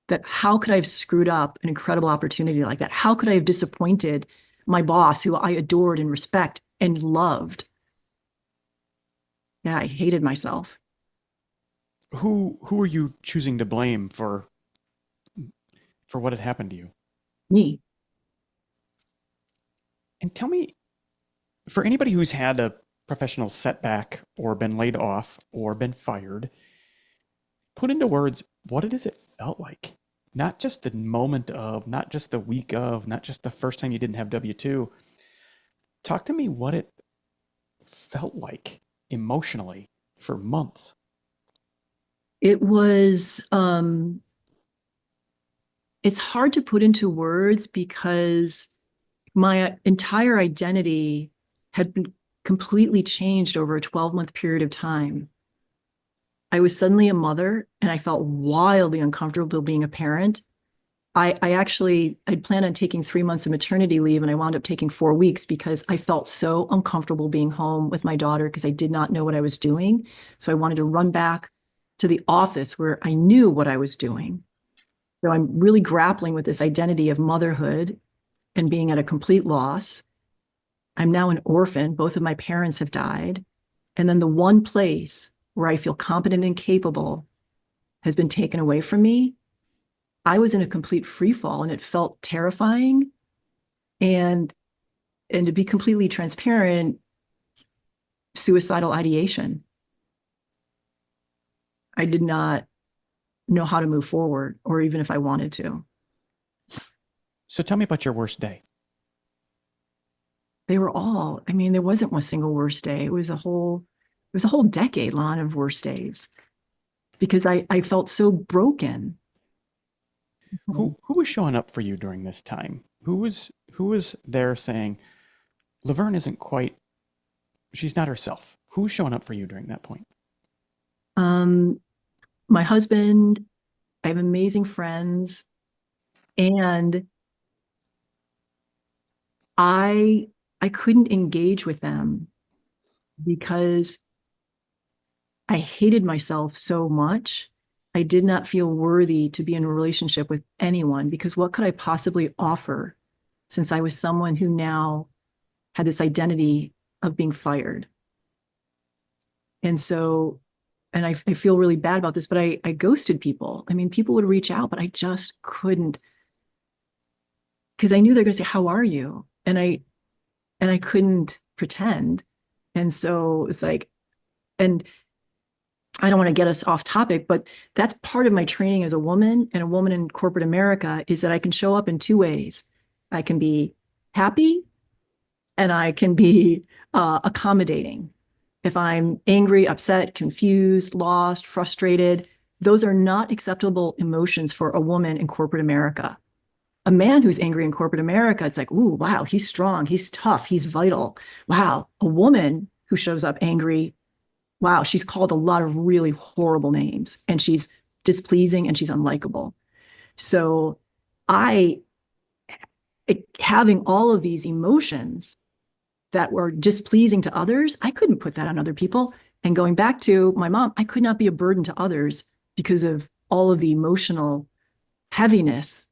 that how could I have screwed up an incredible opportunity like that? How could I have disappointed my boss, who I adored and respect and loved? Yeah, I hated myself. Who are you choosing to blame for what had happened to you? Me. And tell me, for anybody who's had a professional setback or been laid off or been fired, put into words what it is it felt like. Not just the moment of, not just the week of, not just the first time you didn't have W-2. Talk to me what it felt like emotionally for months. It was it's hard to put into words because my entire identity had been completely changed over a 12-month period of time. I was suddenly a mother and I felt wildly uncomfortable being a parent. I'd planned on taking 3 months of maternity leave and I wound up taking 4 weeks because I felt so uncomfortable being home with my daughter because I did not know what I was doing. So I wanted to run back to the office where I knew what I was doing. So I'm really grappling with this identity of motherhood and being at a complete loss. I'm now an orphan. Both of my parents have died. And then the one place where I feel competent and capable has been taken away from me. I was in a complete free fall and it felt terrifying. And to be completely transparent, suicidal ideation. I did not know how to move forward or even if I wanted to. So tell me about your worst day. They were all, I mean, there wasn't one single worst day. It was a whole decade long of worst days because I felt so broken. Who was showing up for you during this time? Who was there saying, Laverne isn't quite, she's not herself. Who's showing up for you during that point? My husband, I have amazing friends, and I couldn't engage with them because I hated myself so much. I did not feel worthy to be in a relationship with anyone because what could I possibly offer since I was someone who now had this identity of being fired? And so, and I feel really bad about this, but I ghosted people. I mean, people would reach out, but I just couldn't because I knew they're going to say, "How are you?" And I couldn't pretend. And so it's like, and I don't want to get us off topic, but that's part of my training as a woman and a woman in corporate America is that I can show up in two ways. I can be happy and I can be accommodating. If I'm angry, upset, confused, lost, frustrated, those are not acceptable emotions for a woman in corporate America. a man who's angry in corporate America, it's like, ooh, wow, he's strong, he's tough, he's vital. Wow. A woman who shows up angry, wow, she's called a lot of really horrible names and she's displeasing and she's unlikable. So I, having all of these emotions that were displeasing to others, I couldn't put that on other people. And going back to my mom, I could not be a burden to others because of all of the emotional heaviness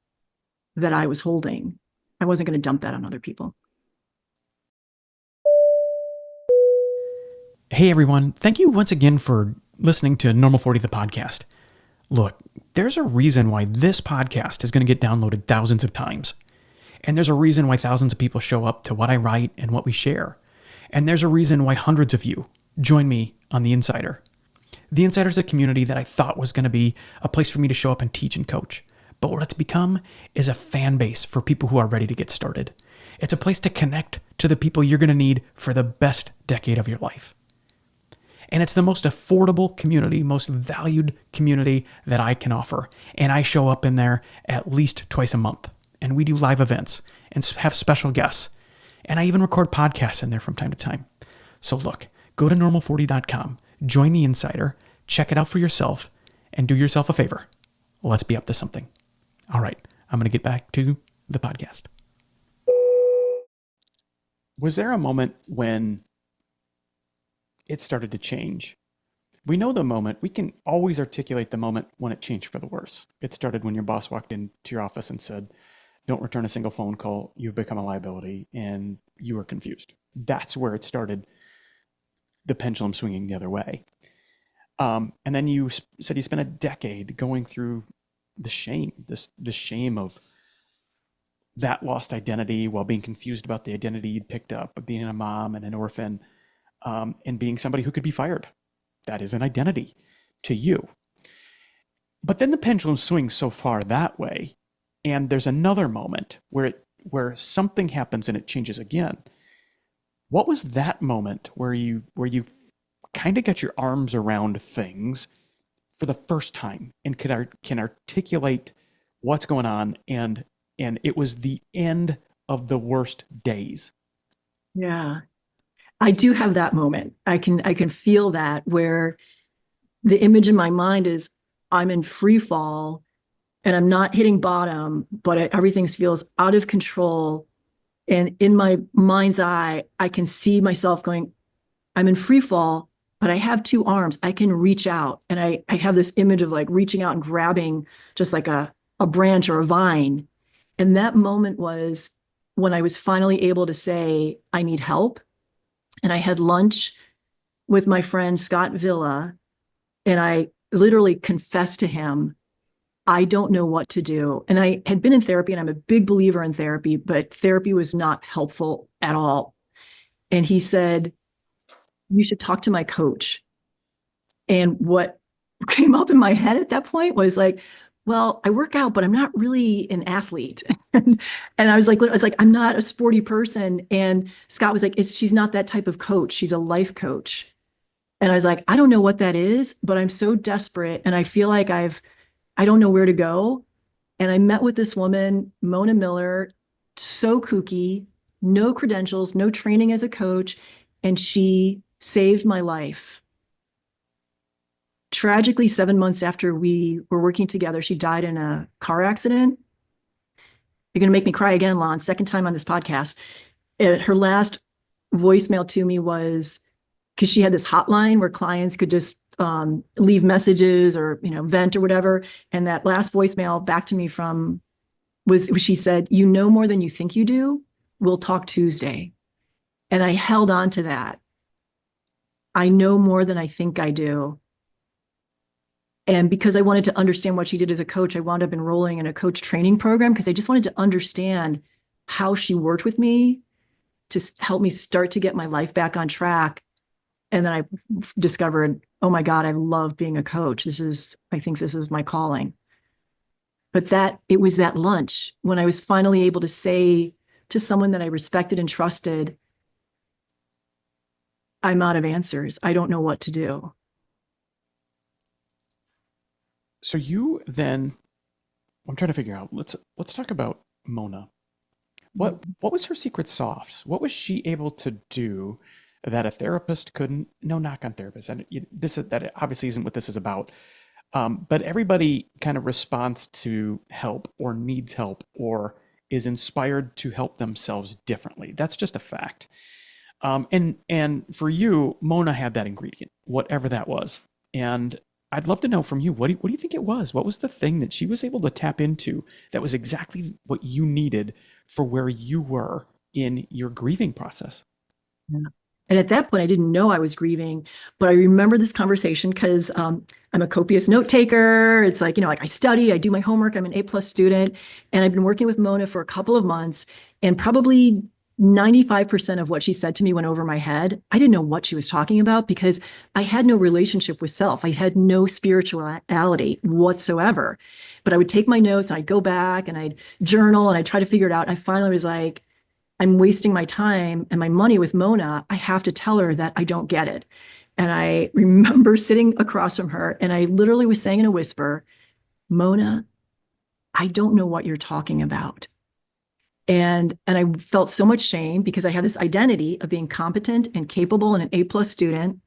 that I was holding. I wasn't going to dump that on other people. Hey everyone, thank you once again for listening to Normal 40 the podcast. Look, there's a reason why this podcast is going to get downloaded thousands of times. And there's a reason why thousands of people show up to what I write and what we share. And there's a reason why hundreds of you join me on The Insider. The Insider is a community that I thought was going to be a place for me to show up and teach and coach. But what it's become is a fan base for people who are ready to get started. It's a place to connect to the people you're going to need for the best decade of your life. And it's the most affordable community, most valued community that I can offer. And I show up in there at least twice a month. And we do live events and have special guests. And I even record podcasts in there from time to time. So look, go to normal40.com, join the Insider, check it out for yourself, and do yourself a favor. Let's be up to something. All right, I'm going to get back to the podcast. Was there a moment when it started to change? We know the moment. We can always articulate the moment when it changed for the worse. It started when your boss walked into your office and said, "Don't return a single phone call. You've become a liability," and you were confused. That's where it started, the pendulum swinging the other way. And then you said you spent a decade going through the shame, the shame of that lost identity while being confused about the identity you'd picked up of being a mom and an orphan, and being somebody who could be fired. That is an identity to you. But then the pendulum swings so far that way, and there's another moment where something happens and it changes again. What was that moment where you kind of got your arms around things for the first time and can articulate what's going on, and it was the end of the worst days? Yeah, I do have that moment. I can feel that, where the image in my mind is I'm in free fall and I'm not hitting bottom, but everything feels out of control. And in my mind's eye, I can see myself going, I'm in free fall, but I have two arms. I can reach out. And I have this image of like reaching out and grabbing just like a branch or a vine. And that moment was when I was finally able to say, I need help. And I had lunch with my friend Scott Villa, and I literally confessed to him, I don't know what to do. And I had been in therapy, and I'm a big believer in therapy, but therapy was not helpful at all. And he said, you should talk to my coach. And what came up in my head at that point was like, well, I work out, but I'm not really an athlete. and I was like, I'm not a sporty person. And Scott was like, she's not that type of coach. She's a life coach. And I was like, I don't know what that is, but I'm so desperate. And I feel like I don't know where to go. And I met with this woman, Mona Miller, so kooky, no credentials, no training as a coach. And she saved my life. Tragically, 7 months after we were working together, she died in a car accident. You're going to make me cry again, Lon, second time on this podcast. Her last voicemail to me was, because she had this hotline where clients could just leave messages or, vent or whatever. And that last voicemail back to me was she said, you know more than you think you do. We'll talk Tuesday. And I held on to that. I know more than I think I do. And because I wanted to understand what she did as a coach, I wound up enrolling in a coach training program because I just wanted to understand how she worked with me to help me start to get my life back on track. And then I discovered, oh my God, I love being a coach. I think this is my calling. But it was that lunch when I was finally able to say to someone that I respected and trusted, I'm out of answers. I don't know what to do. So you then, I'm trying to figure out, let's talk about Mona, what was her secret sauce? What was she able to do that a therapist couldn't? No knock on therapists, and that obviously isn't what this is about. But everybody kind of responds to help or needs help or is inspired to help themselves differently. That's just a fact. And for you, Mona had that ingredient, whatever that was. And I'd love to know from you, what do you think it was? What was the thing that she was able to tap into that was exactly what you needed for where you were in your grieving process? Yeah. And at that point, I didn't know I was grieving, but I remember this conversation because I'm a copious note taker. It's like, like I study, I do my homework, I'm an A+ student, and I've been working with Mona for a couple of months, and probably 95% of what she said to me went over my head. I didn't know what she was talking about because I had no relationship with self. I had no spirituality whatsoever. But I would take my notes and I'd go back and I'd journal and I'd try to figure it out. I finally was like, I'm wasting my time and my money with Mona. I have to tell her that I don't get it. And I remember sitting across from her and I literally was saying in a whisper, Mona, I don't know what you're talking about. And I felt so much shame because I had this identity of being competent and capable and an A+ student.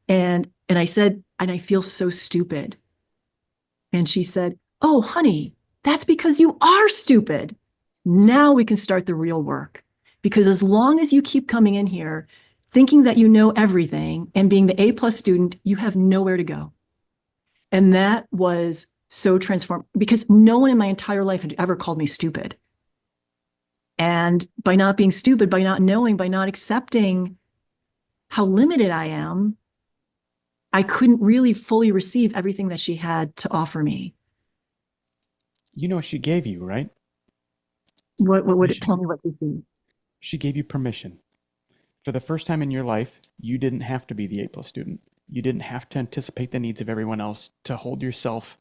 And I said, and I feel so stupid. And she said, oh, honey, that's because you are stupid. Now we can start the real work. Because as long as you keep coming in here thinking that you know everything and being the A+ student, you have nowhere to go. And that was so transformed because no one in my entire life had ever called me stupid. And by not being stupid, by not knowing, by not accepting how limited I am, I couldn't really fully receive everything that she had to offer me. You know what she gave you, right? What would it Permission. tell me what to see? She gave you permission. For the first time in your life, you didn't have to be the A+ student. You didn't have to anticipate the needs of everyone else to hold yourself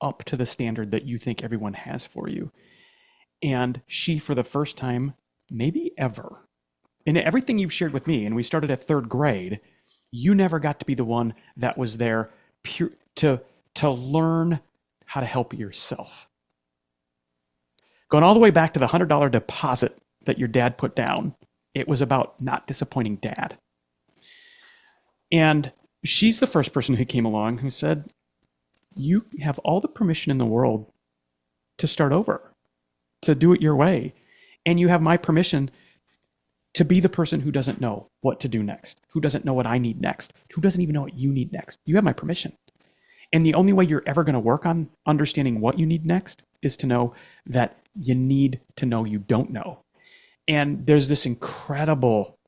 up to the standard that you think everyone has for you. And she, for the first time, maybe ever, in everything you've shared with me, and we started at third grade, you never got to be the one that was there to learn how to help yourself. Going all the way back to the $100 deposit that your dad put down, it was about not disappointing dad. And she's the first person who came along who said, you have all the permission in the world to start over, to do it your way. And you have my permission to be the person who doesn't know what to do next, who doesn't know what I need next, who doesn't even know what you need next. You have my permission. And the only way you're ever going to work on understanding what you need next is to know that you need to know you don't know. And there's this incredible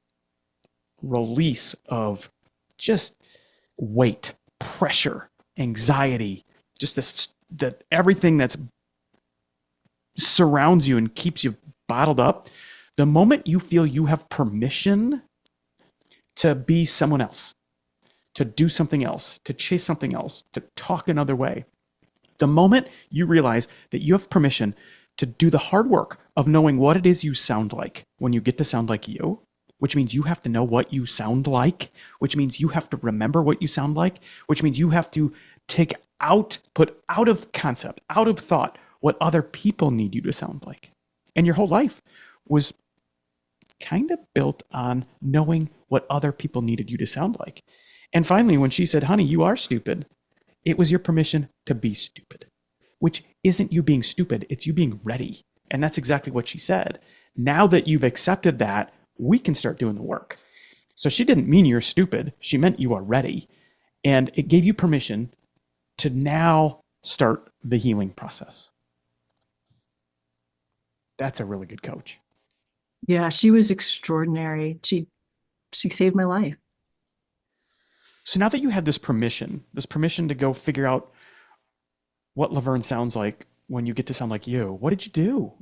release of just weight, pressure, anxiety, just this, that everything that's surrounds you and keeps you bottled up. The moment you feel you have permission to be someone else, to do something else, to chase something else, to talk another way, the moment you realize that you have permission to do the hard work of knowing what it is you sound like when you get to sound like you, which means you have to know what you sound like, which means you have to remember what you sound like, which means you have to put out of concept, out of thought, what other people need you to sound like. And your whole life was kind of built on knowing what other people needed you to sound like. And finally, when she said, honey, you are stupid, it was your permission to be stupid, which isn't you being stupid, it's you being ready. And that's exactly what she said. Now that you've accepted that, we can start doing the work. So she didn't mean you're stupid. She meant you are ready. And it gave you permission to now start the healing process. That's a really good coach. Yeah, she was extraordinary. She saved my life. So now that you had this permission to go figure out what Laverne sounds like when you get to sound like you, what did you do?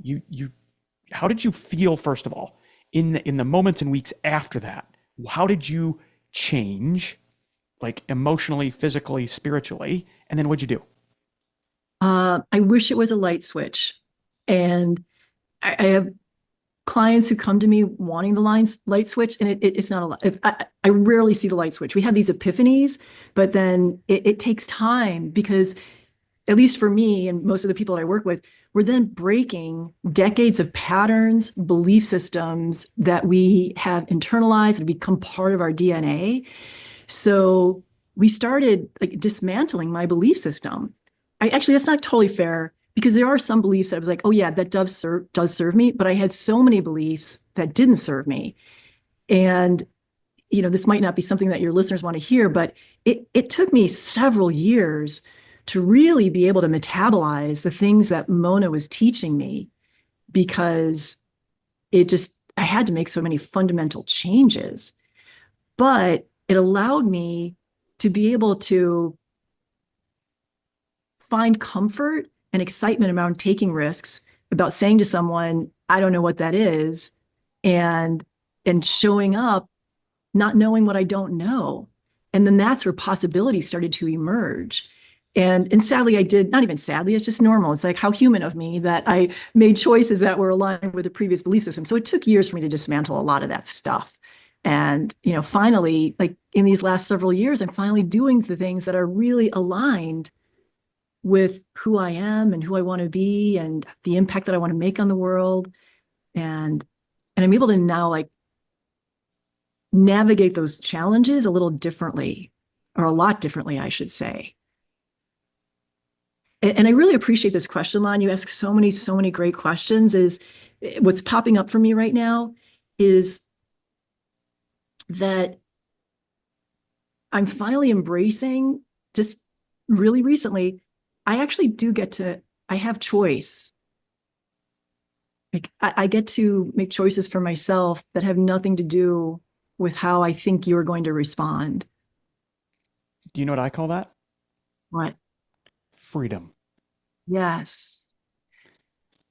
How did you feel, first of all, in the moments and weeks after that? How did you change, like emotionally, physically, spiritually? And then what'd you do? I wish it was a light switch. And I have clients who come to me wanting the light switch, and it's not a lot. I rarely see the light switch. We have these epiphanies, but then it takes time because, at least for me and most of the people that I work with, we're then breaking decades of patterns, belief systems that we have internalized and become part of our DNA. So we started like dismantling my belief system. I actually, that's not totally fair because there are some beliefs that I was like, oh yeah, that does serve me, but I had so many beliefs that didn't serve me. And this might not be something that your listeners want to hear, but it took me several years to really be able to metabolize the things that Mona was teaching me because I had to make so many fundamental changes. But it allowed me to be able to find comfort and excitement around taking risks, about saying to someone, I don't know what that is, and showing up not knowing what I don't know. And then that's where possibilities started to emerge. And sadly, I did, not even sadly, it's just normal. It's like how human of me that I made choices that were aligned with the previous belief system. So it took years for me to dismantle a lot of that stuff. And, finally, like in these last several years, I'm finally doing the things that are really aligned with who I am and who I want to be and the impact that I want to make on the world. And I'm able to now like navigate those challenges a little differently, or a lot differently, I should say. And I really appreciate this question, Lon. You ask so many great questions. Is what's popping up for me right now is that I'm finally embracing, just really recently, I actually do I have choice. Like I get to make choices for myself that have nothing to do with how I think you're going to respond. Do you know what I call that? What? Freedom. Yes.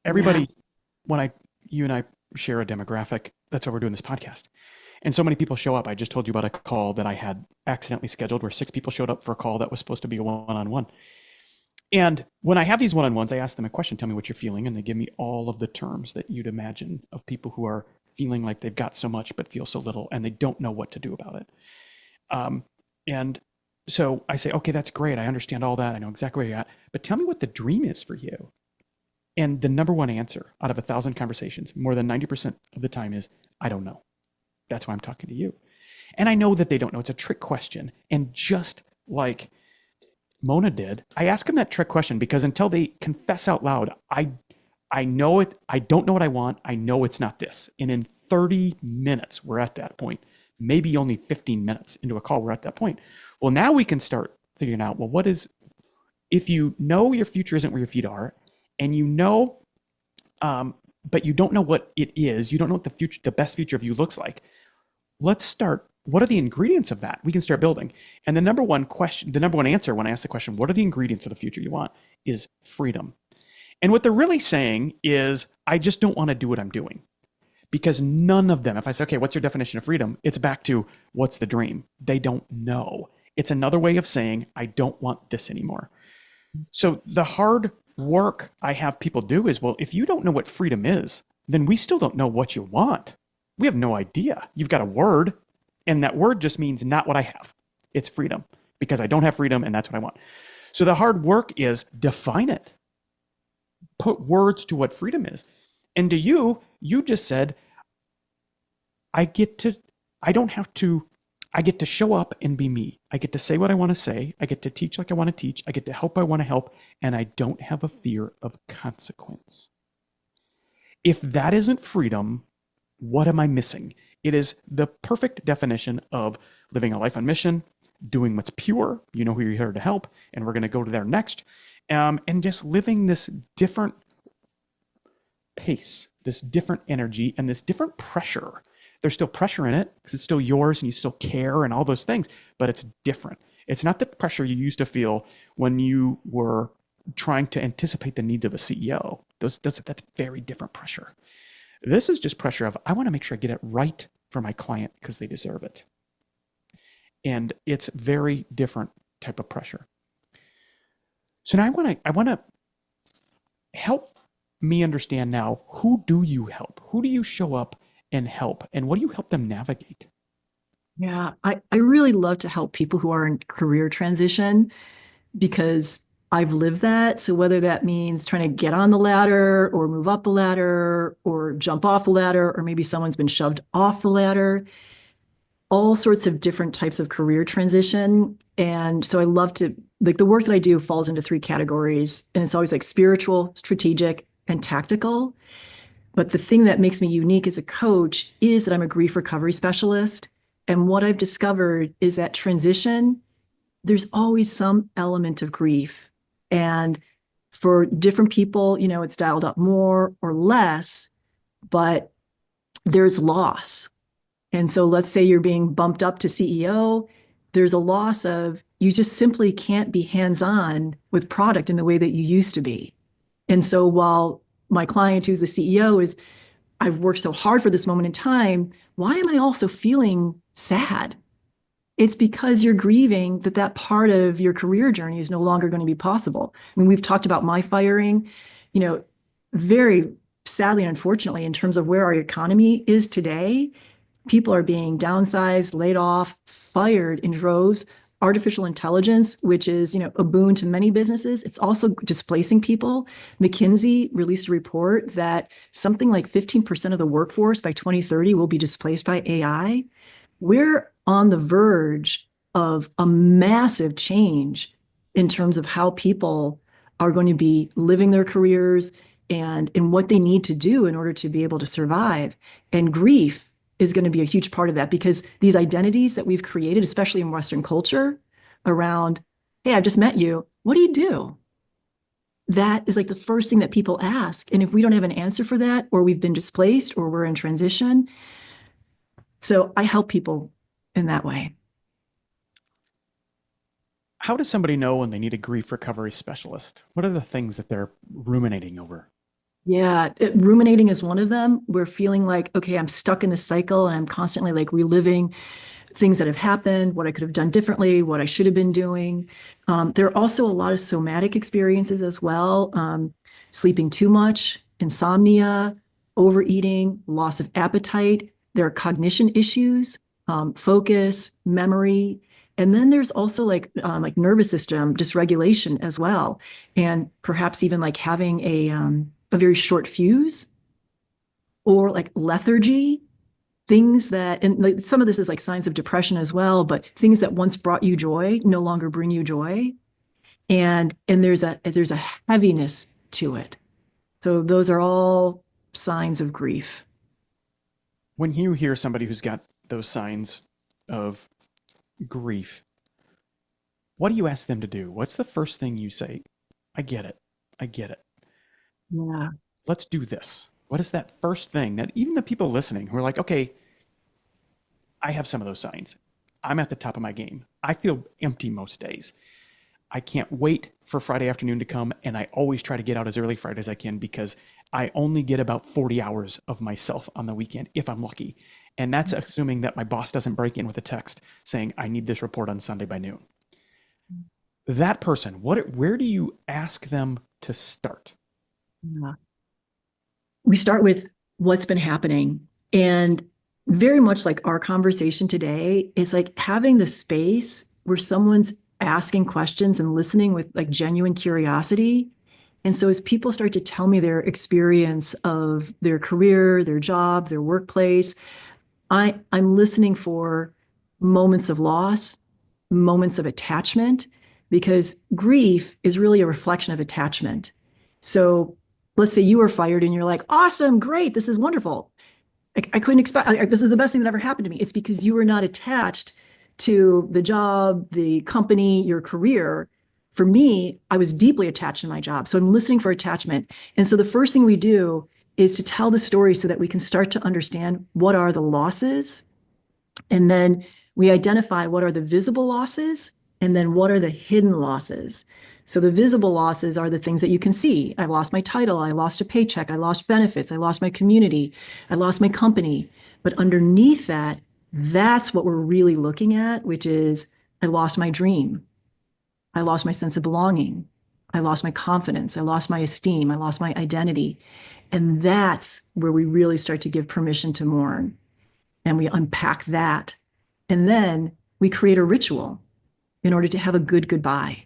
Everybody, Yes. you and I share a demographic. That's why we're doing this podcast. And so many people show up. I just told you about a call that I had accidentally scheduled where 6 people showed up for a call that was supposed to be a one-on-one. And when I have these one-on-ones, I ask them a question, tell me what you're feeling. And they give me all of the terms that you'd imagine of people who are feeling like they've got so much, but feel so little, and they don't know what to do about it. And so I say, okay, that's great. I understand all that. I know exactly where you're at, but tell me what the dream is for you. And the number one answer out of 1,000 conversations, more than 90% of the time is, I don't know. That's why I'm talking to you. And I know that they don't know. It's a trick question. And just like Mona did, I ask them that trick question because until they confess out loud, I know it. I don't know what I want. I know it's not this. And in 30 minutes, we're at that point. Maybe only 15 minutes into a call, we're at that point. Well, now we can start figuring out, well, if you know your future isn't where your feet are, and but you don't know what it is, you don't know what the best future of you looks like. Let's start. What are the ingredients of that? We can start building. And the number one answer when I ask the question, what are the ingredients of the future you want, is freedom. And what they're really saying is, I just don't want to do what I'm doing. Because none of them, if I say, okay, what's your definition of freedom? It's back to, what's the dream? They don't know. It's another way of saying, I don't want this anymore. So the hard work I have people do is, well, if you don't know what freedom is, then we still don't know what you want. We have no idea. You've got a word, and that word just means not what I have. It's freedom, because I don't have freedom, and that's what I want. So the hard work is define it. Put words to what freedom is. And to you just said, I get to show up and be me. I get to say what I want to say. I get to teach like I want to teach. I get to help I want to help. And I don't have a fear of consequence. If that isn't freedom, what am I missing? It is the perfect definition of living a life on mission, doing what's pure. You know who you're here to help. And we're going to go to there next. And just living this different pace, this different energy, and this different pressure. There's still pressure in it because it's still yours and you still care and all those things, but it's different. It's not the pressure you used to feel when you were trying to anticipate the needs of a CEO. That's very different pressure. This is just pressure of, I want to make sure I get it right for my client because they deserve it. And it's very different type of pressure. So now I want to help me understand now, who do you help? Who do you show up and help? And what do you help them navigate? Yeah, I really love to help people who are in career transition because I've lived that. So whether that means trying to get on the ladder or move up the ladder or jump off the ladder, or maybe someone's been shoved off the ladder, all sorts of different types of career transition. And so I love to, like, the work that I do falls into three categories, and it's always like spiritual, strategic, and tactical. But the thing that makes me unique as a coach is that I'm a grief recovery specialist. And what I've discovered is that transition, there's always some element of grief. And for different people, it's dialed up more or less, but there's loss. And so let's say you're being bumped up to CEO, there's a loss of you just simply can't be hands-on with product in the way that you used to be. And so while my client who's the CEO is, I've worked so hard for this moment in time, why am I also feeling sad? It's because you're grieving that part of your career journey is no longer going to be possible. I mean, we've talked about my firing, you know, very sadly and unfortunately, in terms of where our economy is today, people are being downsized, laid off, fired in droves. Artificial intelligence, which is, a boon to many businesses, it's also displacing people. McKinsey released a report that something like 15% of the workforce by 2030 will be displaced by AI. We're on the verge of a massive change in terms of how people are going to be living their careers and in what they need to do in order to be able to survive. And grief is going to be a huge part of that, because these identities that we've created, especially in Western culture, around, hey, I've just met you. What do you do? That is like the first thing that people ask. And if we don't have an answer for that, or we've been displaced, or we're in transition, so I help people in that way. How does somebody know when they need a grief recovery specialist? What are the things that they're ruminating over? Yeah, ruminating is one of them. We're feeling like, okay, I'm stuck in this cycle and I'm constantly like reliving things that have happened, what I could have done differently, what I should have been doing. There are also a lot of somatic experiences as well. Sleeping too much, insomnia, overeating, loss of appetite. There are cognition issues, focus, memory. And then there's also like nervous system dysregulation as well. And perhaps even like having a very short fuse, or like lethargy, things that, and like some of this is like signs of depression as well, but things that once brought you joy no longer bring you joy. And there's a heaviness to it. So those are all signs of grief. When you hear somebody who's got those signs of grief, what do you ask them to do? What's the first thing you say? I get it. I get it. Yeah. Let's do this. What is that first thing that even the people listening who are like, okay, I have some of those signs. I'm at the top of my game. I feel empty most days. I can't wait for Friday afternoon to come, and I always try to get out as early Friday as I can because I only get about 40 hours of myself on the weekend if I'm lucky. And that's assuming that my boss doesn't break in with a text saying, I need this report on Sunday by noon. That person, where do you ask them to start? Yeah. We start with what's been happening. And very much like our conversation today, it's like having the space where someone's asking questions and listening with like genuine curiosity. And so as people start to tell me their experience of their career, their job, their workplace, I'm listening for moments of loss, moments of attachment, because grief is really a reflection of attachment. So let's say you were fired and you're like, awesome, great, this is wonderful. I couldn't expect, this is the best thing that ever happened to me. It's because you were not attached to the job, the company, your career. For me, I was deeply attached to my job. So I'm listening for attachment. And so the first thing we do is to tell the story so that we can start to understand what are the losses. And then we identify what are the visible losses and then what are the hidden losses. So the visible losses are the things that you can see. I lost my title, I lost a paycheck, I lost benefits, I lost my community, I lost my company. But underneath that, that's what we're really looking at, which is I lost my dream. I lost my sense of belonging. I lost my confidence. I lost my esteem. I lost my identity. And that's where we really start to give permission to mourn. And we unpack that. And then we create a ritual in order to have a good goodbye.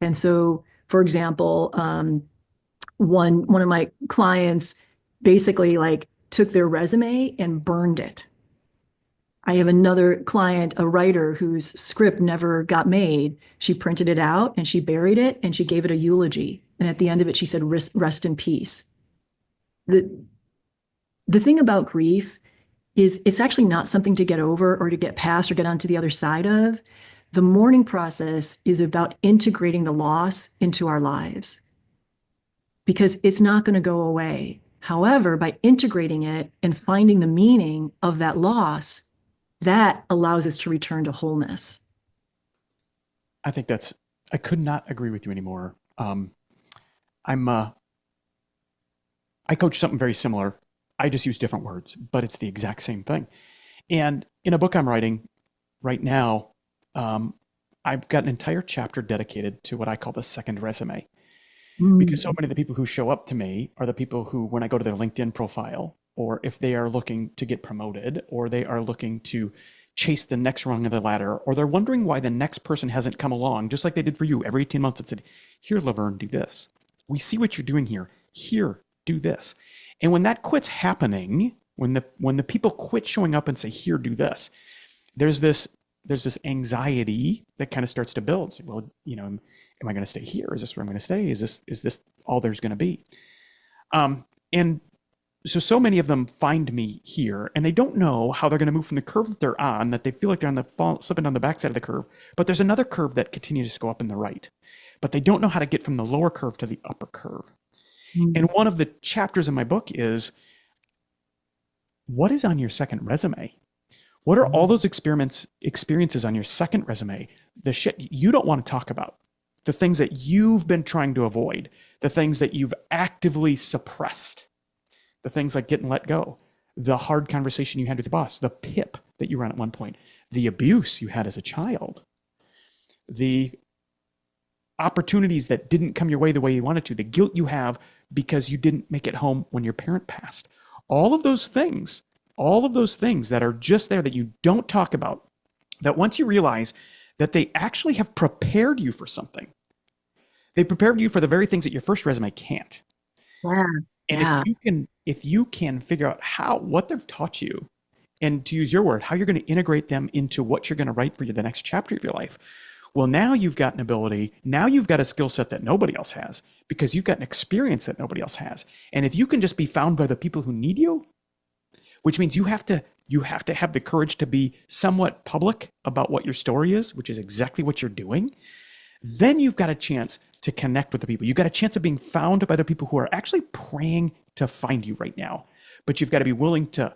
And so, for example, one of my clients basically like took their resume and burned it. I have another client, a writer whose script never got made. She printed it out and she buried it and she gave it a eulogy. And at the end of it, she said, rest in peace. The, the thing about grief is it's actually not something to get over or to get past or get onto the other side of. The mourning process is about integrating the loss into our lives because it's not going to go away. However, by integrating it and finding the meaning of that loss, that allows us to return to wholeness. I think I could not agree with you anymore. I coach something very similar. I just use different words, but it's the exact same thing. And in a book I'm writing right now, I've got an entire chapter dedicated to what I call the second resume. Because so many of the people who show up to me are the people who, when I go to their LinkedIn profile, or if they are looking to get promoted, or they are looking to chase the next rung of the ladder, or they're wondering why the next person hasn't come along, just like they did for you every 18 months and said, here, Laverne, do this. We see what you're doing here. Here, do this. And when that quits happening, when the people quit showing up and say, here, do this, there's this anxiety that kind of starts to build. So, well, am I going to stay here? Is this where I'm going to stay? Is this all there's going to be? And so many of them find me here and they don't know how they're going to move from the curve that they're on, that they feel like they're slipping on the backside of the curve, but there's another curve that continues to go up in the right, but they don't know how to get from the lower curve to the upper curve. And one of the chapters in my book is, what is on your second resume? What are all those experiences on your second resume? The shit you don't want to talk about, the things that you've been trying to avoid, the things that you've actively suppressed, the things like getting let go, the hard conversation you had with your boss, the pip that you ran at one point, the abuse you had as a child, the opportunities that didn't come your way the way you wanted to, the guilt you have because you didn't make it home when your parent passed. All of those things that are just there that you don't talk about, that once you realize that they actually have prepared you for something, they prepared you for the very things that your first resume can't. Yeah. And if you can figure out what they've taught you, and to use your word, how you're going to integrate them into what you're going to write for the next chapter of your life, well, now you've got an ability, now you've got a skill set that nobody else has, because you've got an experience that nobody else has. And if you can just be found by the people who need you, which means you have to have the courage to be somewhat public about what your story is, which is exactly what you're doing, then you've got a chance to connect with the people. You've got a chance of being found by the people who are actually praying to find you right now. But you've got to be willing to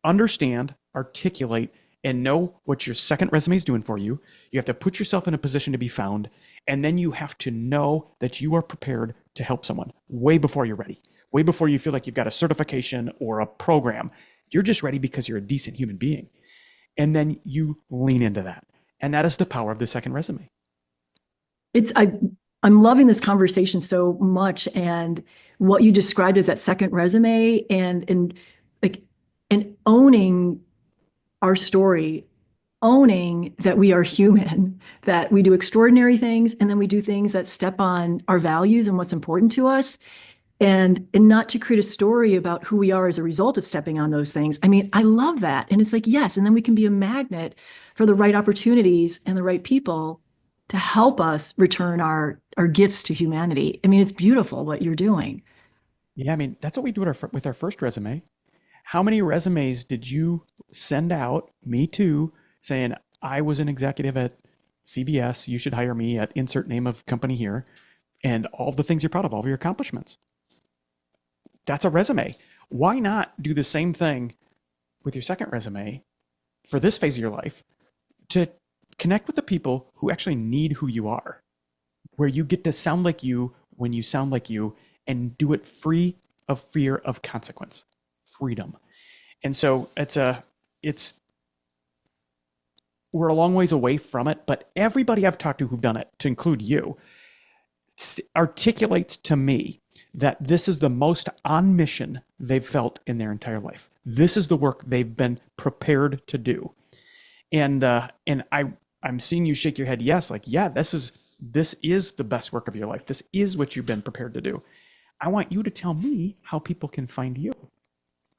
understand, articulate, and know what your second resume is doing for you. You have to put yourself in a position to be found. And then you have to know that you are prepared to help someone way before you're ready, way before you feel like you've got a certification or a program. You're just ready because you're a decent human being. And then you lean into that. And that is the power of the second resume. I'm loving this conversation so much, and what you described as that second resume and owning our story, owning that we are human, that we do extraordinary things, and then we do things that step on our values and what's important to us. And not to create a story about who we are as a result of stepping on those things. I mean, I love that. And it's like, yes. And then we can be a magnet for the right opportunities and the right people to help us return our gifts to humanity. I mean, it's beautiful what you're doing. Yeah, I mean, that's what we do with our first resume. How many resumes did you send out, me too, saying, I was an executive at CBS, you should hire me at insert name of company here, and all the things you're proud of, all of your accomplishments. That's a resume. Why not do the same thing with your second resume for this phase of your life to connect with the people who actually need who you are, where you get to sound like you when you sound like you and do it free of fear of consequence, freedom. And so we're a long ways away from it, but everybody I've talked to who've done it, to include you, articulates to me that this is the most on mission they've felt in their entire life. This is the work they've been prepared to do. And I'm seeing you shake your head. Yes. Like, yeah, this is this is the best work of your life. This is what you've been prepared to do. I want you to tell me how people can find you.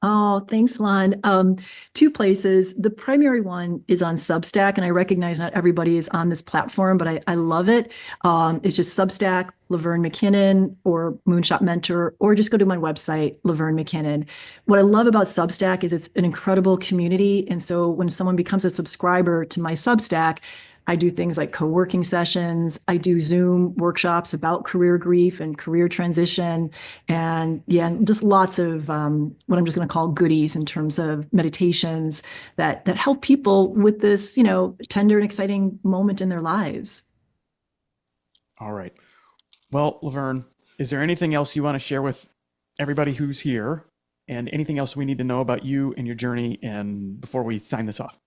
Oh, thanks, Lon. Two places. The primary one is on Substack, and I recognize not everybody is on this platform, but I love it. It's just Substack, Laverne McKinnon, or Moonshot Mentor, or just go to my website, Laverne McKinnon. What I love about Substack is it's an incredible community. And so when someone becomes a subscriber to my Substack, I do things like co-working sessions. I do Zoom workshops about career grief and career transition. And yeah, just lots of what I'm just going to call goodies in terms of meditations that help people with this, tender and exciting moment in their lives. All right. Well, Laverne, is there anything else you want to share with everybody who's here, and anything else we need to know about you and your journey, and before we sign this off?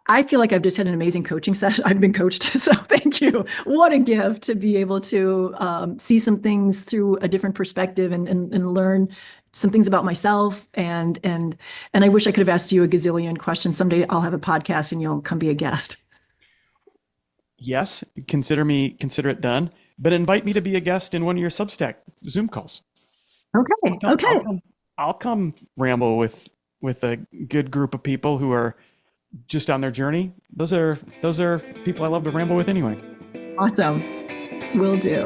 I feel like I've just had an amazing coaching session. I've been coached, so thank you. What a gift to be able to see some things through a different perspective and learn some things about myself. And I wish I could have asked you a gazillion questions. Someday I'll have a podcast and you'll come be a guest. Yes, consider it done, but invite me to be a guest in one of your Substack Zoom calls. Okay. Okay. I'll come ramble with a good group of people who are just on their journey. Those are people I love to ramble with anyway. Awesome. Will do.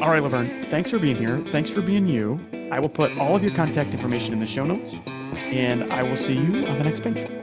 All right, Laverne, thanks for being here. Thanks for being you. I will put all of your contact information in the show notes, and I will see you on the next page.